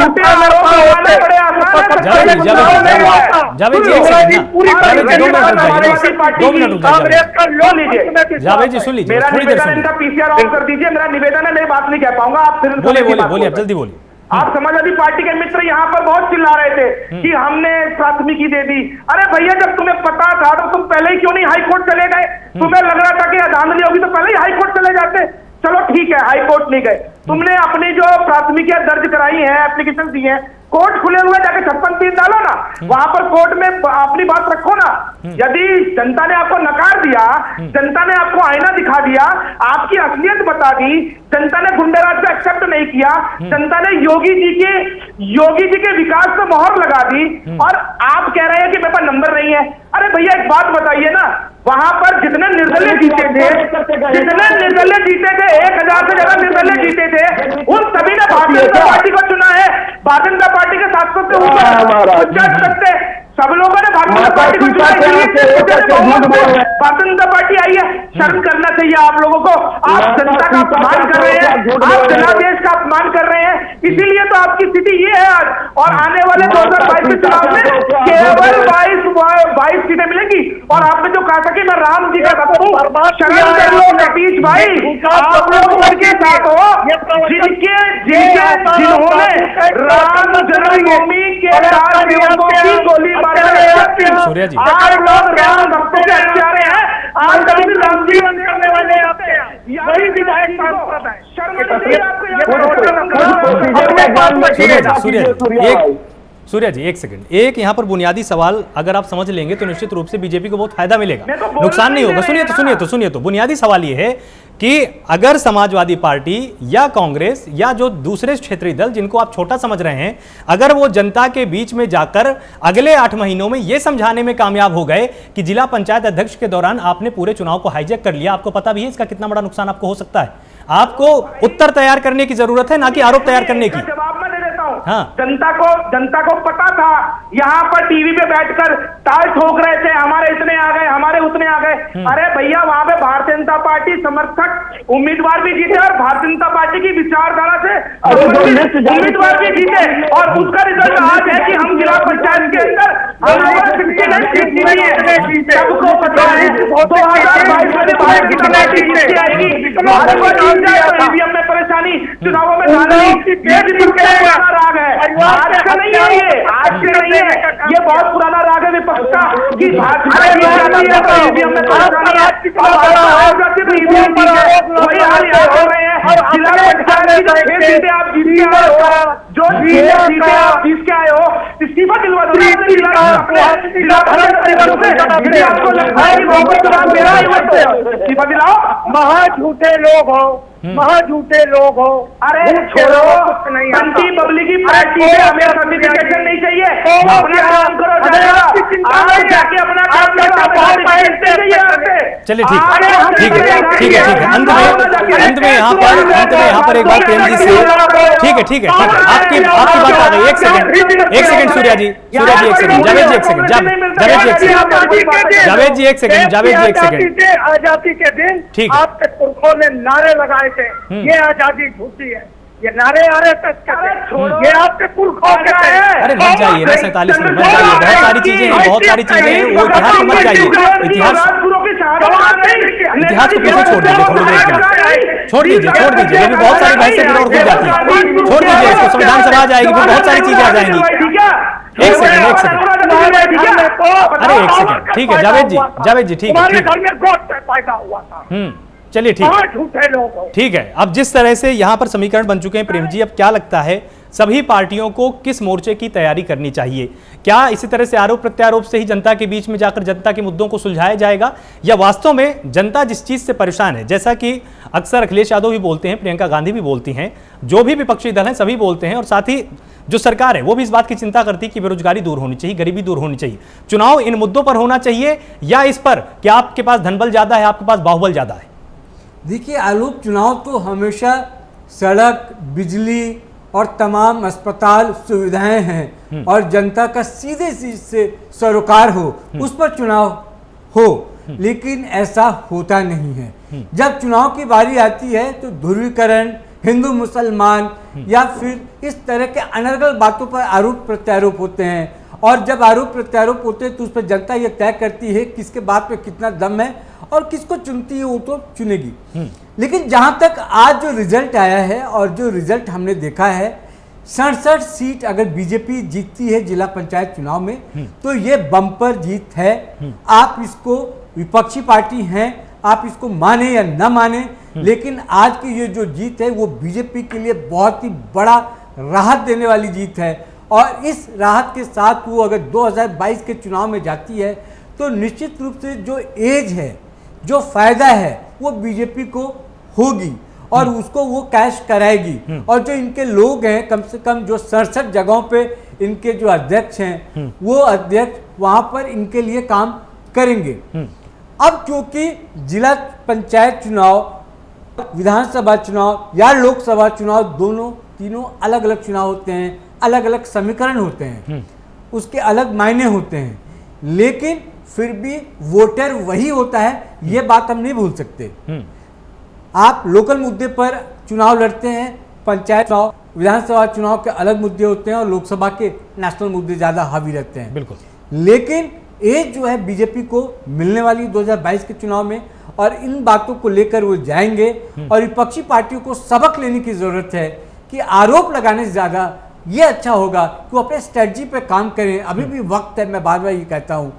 जावेद जी सुन लीजिए, मेरा निवेदन इनका पीसीआर ऑफ कर दीजिए, मेरा निवेदन है, मैं बात नहीं कह पाऊंगा, आप फिर बोलिए, जल्दी बोलिए। आप समाजवादी पार्टी के मित्र यहाँ पर बहुत चिल्ला रहे थे कि हमने प्राथमिकी दे दी। अरे भैया, जब तुम्हें पता था तो तुम पहले ही क्यों नहीं हाई कोर्ट चले गए? तुम्हें लग रहा था कि धांधली होगी तो पहले ही हाई कोर्ट चले जाते। चलो ठीक है, हाई कोर्ट नहीं गए, तुमने अपनी जो प्राथमिकियां दर्ज कराई हैं, एप्लीकेशन दी हैं, कोर्ट खुले हुए जाके 56(3) डालो ना, वहां पर कोर्ट में अपनी बात रखो ना। यदि जनता ने आपको नकार दिया, जनता ने आपको आईना दिखा दिया, आपकी असलियत बता दी, जनता ने गुंडाराज को एक्सेप्ट नहीं किया, जनता ने योगी जी के विकास पे मोहर लगा दी, और आप कह रहे हैं कि मेरे पास नंबर नहीं है। अरे भैया, एक बात बताइए ना, वहां पर जितने निर्दलीय जीते थे, 1000 से ज्यादा निर्दलीय जीते थे, उन सभी ने भारतीय जनता पार्टी को चुना है। भारतीय जनता पार्टी के 700 से ऊपर सब लोगों ने भारतीय जनता पार्टी को चुना, भारतीय जनता पार्टी आई है। शर्म करना चाहिए आप लोगों को। आप जनता का अपमान कर रहे हैं, आप जनादेश का अपमान कर रहे हैं, इसीलिए तो आपकी स्थिति ये है आज। और आने वाले 2022 के चुनाव में केवल 22 सीटें मिलेंगी। और आपने जो कहा था कि मैं राम जी का भक्त हूं, शर्म कर लो कपीश भाई, आप लोग उनके साथ हो जिन्होंने राम जन्मभूमि के सेवकों की गोली सूर्या जी, आप लोग राम भक्तों के हत्यारे हैं। आज कभी भी राम जीवन करने वाले आते हैं, वही विधायक सांसद है। शर्म नहीं आपको? सूर्या जी एक सेकंड, एक यहाँ पर बुनियादी सवाल अगर आप समझ लेंगे तो निश्चित रूप से बीजेपी को बहुत फायदा मिलेगा, नुकसान नहीं होगा। सुनिए तो बुनियादी सवाल ये है कि अगर समाजवादी पार्टी या कांग्रेस या जो दूसरे क्षेत्रीय दल जिनको आप छोटा समझ रहे हैं, अगर वो जनता के बीच में जाकर अगले 8 महीनों में ये समझाने में कामयाब हो गए कि जिला पंचायत अध्यक्ष के दौरान आपने पूरे चुनाव को हाईजैक कर लिया, आपको पता भी है इसका कितना बड़ा नुकसान आपको हो सकता है। आपको उत्तर तैयार करने की जरूरत है, ना कि आरोप तैयार करने की। जवाब मैं दे देता हूं। हाँ। जनता को पता था, यहाँ पर टीवी पे बैठकर ताल ठोक रहे थे, हमारे इतने आ गए, हमारे उतने आ गए। अरे भैया, वहां पे भारतीय जनता पार्टी समर्थक उम्मीदवार भी जीते और भारतीय जनता पार्टी की विचारधारा से उम्मीदवार भी जीते। और उसका रिजल्ट आज है कि हम जिला पंचायत के अंदर सबको पता है 2022 ईवीएम में परेशानी, चुनावों में राग है। आज का नहीं है ये, आज से नहीं है, ये बहुत पुराना राग है विपक्ष का कि भाजपा ईवीएम में परेशानी है, वही हाल यहाँ कर रहे हैं। जिला पंचायत की जो 6 सीटें आप जीत के आए हो, जो 6 सीटें आप जीत के आए हो, इस्तीफा दिलवा दो। आपको लगता है कि इस्तीफा दिलाओ। महा झूठे लोग हो, महा झूठे लोग हो। अरे छोड़ो, बंटी पब्लिक की पार्टी में हमें सर्टिफिकेशन नहीं चाहिए, अपना काम करो, जाके अपना काम करो। चलिए ठीक है। अंत में यहाँ पर एक बात प्रेम जी से, ठीक है आपकी बात आ गई। एक सेकंड सूर्या जी एक सेकंड, जावेद जी एक सेकंड, आजादी के दिन ठीक है। आपके पुरखों ने नारे लगाए थे, ये आजादी झूठी है, ये नारे आ रहे थे, ये आपके पुरखों के थे। अरे मत जाइए ना, 47 में मत जाइए, बहुत सारी चीजें हैं, वो इतिहास में मत जाइए। इतिहास को कैसे छोड़ दीजिए, छोड़ दीजिए ये भी बहुत सारी बहसें फिर और खुल जाती है। छोड़ दीजिए इसको, संविधान सभा आ जाएगी, फिर बहुत सारी चीजें आ जाएंगी। एक सेकंड अरे एक सेकंड, ठीक है जावेद जी ठीक है, घर में गोश्त पैदा हुआ था। चलिए ठीक है। अब जिस तरह से यहां पर समीकरण बन चुके हैं प्रेम जी, अब क्या लगता है सभी पार्टियों को किस मोर्चे की तैयारी करनी चाहिए? क्या इसी तरह से आरोप प्रत्यारोप से ही जनता के बीच में जाकर जनता के मुद्दों को सुलझाया जाएगा, या वास्तव में जनता जिस चीज से परेशान है, जैसा कि अक्सर अखिलेश यादव भी बोलते हैं, प्रियंका गांधी भी बोलती हैं, जो भी विपक्षी दल हैं सभी बोलते हैं, और साथ ही जो सरकार है वो भी इस बात की चिंता करती है कि बेरोजगारी दूर होनी चाहिए, गरीबी दूर होनी चाहिए। चुनाव इन मुद्दों पर होना चाहिए या इस पर कि आपके पास धनबल ज्यादा है, आपके पास बाहुबल ज्यादा है? देखिए आलोक, चुनाव तो हमेशा सड़क, बिजली और तमाम अस्पताल सुविधाएं हैं और जनता का सीधे से सरोकार हो, उस पर चुनाव हो, लेकिन ऐसा होता नहीं है। जब चुनाव की बारी आती है तो ध्रुवीकरण, हिंदू मुसलमान या फिर इस तरह के अनर्गल बातों पर आरोप प्रत्यारोप होते हैं, और जब आरोप प्रत्यारोप होते हैं तो उस पर जनता ये तय करती है किसके बात पे कितना दम है और किसको चुनती है, वो तो चुनेगी। लेकिन जहां तक आज जो रिजल्ट आया है और जो रिजल्ट हमने देखा है, 67 सीट अगर बीजेपी जीतती है जिला पंचायत चुनाव में तो ये बम्पर जीत है। आप इसको, विपक्षी पार्टी हैं, आप इसको माने या न माने, लेकिन आज की ये जो जीत है वो बीजेपी के लिए बहुत ही बड़ा राहत देने वाली जीत है। और इस राहत के साथ वो अगर 2022 के चुनाव में जाती है तो निश्चित रूप से जो एज है, जो फायदा है, वो बीजेपी को होगी और उसको वो कैश कराएगी। और जो इनके लोग हैं, कम से कम जो 67 जगहों पे इनके जो अध्यक्ष हैं, वो अध्यक्ष वहां पर इनके लिए काम करेंगे। अब क्योंकि जिला पंचायत चुनाव, विधानसभा चुनाव या लोकसभा चुनाव, तीनों अलग अलग चुनाव होते हैं, अलग अलग समीकरण होते हैं। उसके अलग मायने होते हैं, लेकिन फिर भी वोटर वही होता है, ये बात हम नहीं भूल सकते। आप लोकल मुद्दे पर चुनाव लड़ते हैं, पंचायत चुनाव, विधानसभा चुनाव के अलग मुद्दे होते हैं और लोकसभा के नेशनल मुद्दे ज्यादा हावी रहते हैं। बिल्कुल। लेकिन एज जो है बीजेपी को मिलने वाली 2022 के चुनाव में, और इन बातों को लेकर वो जाएंगे। और विपक्षी पार्टियों को सबक लेने की जरूरत है कि आरोप लगाने से ज्यादा ये अच्छा होगा कि वो अपने स्ट्रेटजी पे काम करें। अभी भी वक्त है, मैं बार बार ये कहता हूँ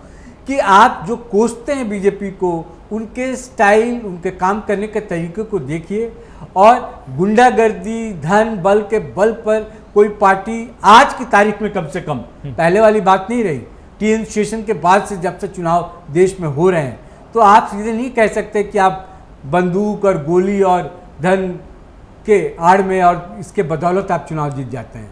कि आप जो कोसते हैं बीजेपी को, उनके स्टाइल, उनके काम करने के तरीके को देखिए। और गुंडागर्दी, धन बल के बल पर कोई पार्टी आज की तारीख में कम से कम, पहले वाली बात नहीं रही, टी सेशन के बाद से जब से चुनाव देश में हो रहे हैं, तो आप सीधे नहीं कह सकते कि आप बंदूक और गोली और धन के आड़ में और इसके बदौलत आप चुनाव जीत जाते हैं।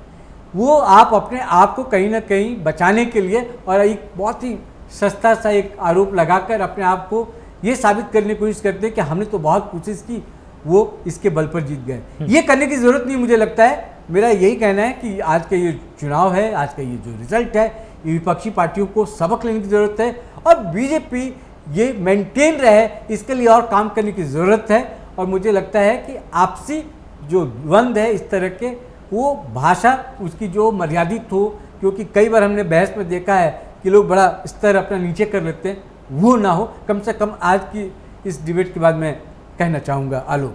वो आप अपने आप को कहीं ना कहीं बचाने के लिए और एक बहुत ही सस्ता सा एक आरोप लगाकर अपने आप को ये साबित करने की कोशिश करते हैं कि हमने तो बहुत कोशिश की, वो इसके बल पर जीत गए। ये करने की ज़रूरत नहीं, मुझे लगता है। मेरा यही कहना है कि आज का ये चुनाव है, आज का ये जो रिजल्ट है, ये विपक्षी पार्टियों को सबक लेने की ज़रूरत है और बीजेपी ये मेंटेन रहे, इसके लिए और काम करने की ज़रूरत है। और मुझे लगता है कि आपसी जो द्वंद्व है इस तरह के, वो भाषा उसकी जो मर्यादित हो, क्योंकि कई बार हमने बहस में देखा है कि लोग बड़ा स्तर अपना नीचे कर लेते हैं, वो ना हो। कम से कम आज की इस डिबेट के बाद मैं कहना चाहूँगा। आलोक,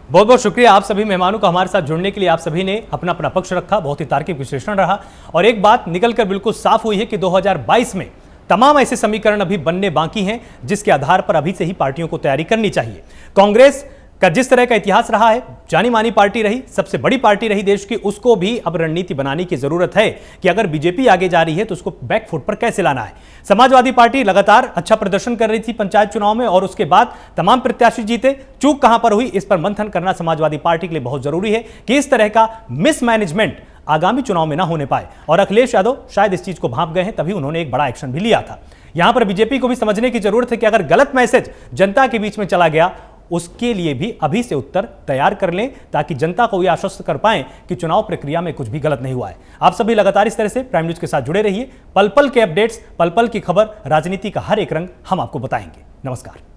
बहुत बहुत शुक्रिया आप सभी मेहमानों का हमारे साथ जुड़ने के लिए। आप सभी ने अपना अपना पक्ष रखा, बहुत ही तार्किक विश्लेषण रहा और एक बात निकलकर बिल्कुल साफ हुई है कि 2022 में तमाम ऐसे समीकरण अभी बनने बाकी हैं जिसके आधार पर अभी से ही पार्टियों को तैयारी करनी चाहिए। कांग्रेस का जिस तरह का इतिहास रहा है, जानी मानी पार्टी रही, सबसे बड़ी पार्टी रही देश की, उसको भी अब रणनीति बनाने की जरूरत है कि अगर बीजेपी आगे जा रही है तो उसको बैक फुट पर कैसे लाना है। समाजवादी पार्टी लगातार अच्छा प्रदर्शन कर रही थी पंचायत चुनाव में और उसके बाद तमाम प्रत्याशी जीते, चूक कहां पर हुई इस पर मंथन करना समाजवादी पार्टी के लिए बहुत जरूरी है कि इस तरह का मिसमैनेजमेंट आगामी चुनाव में ना होने पाए। और अखिलेश यादव शायद इस चीज को भांप गए हैं, तभी उन्होंने एक बड़ा एक्शन भी लिया था। यहां पर बीजेपी को भी समझने की जरूरत है कि अगर गलत मैसेज जनता के बीच में चला गया, उसके लिए भी अभी से उत्तर तैयार कर लें ताकि जनता को यह आश्वस्त कर पाएं कि चुनाव प्रक्रिया में कुछ भी गलत नहीं हुआ है। आप सभी लगातार इस तरह से प्राइम न्यूज के साथ जुड़े रहिए। पल पल के अपडेट्स, पल पल की खबर, राजनीति का हर एक रंग हम आपको बताएंगे। नमस्कार।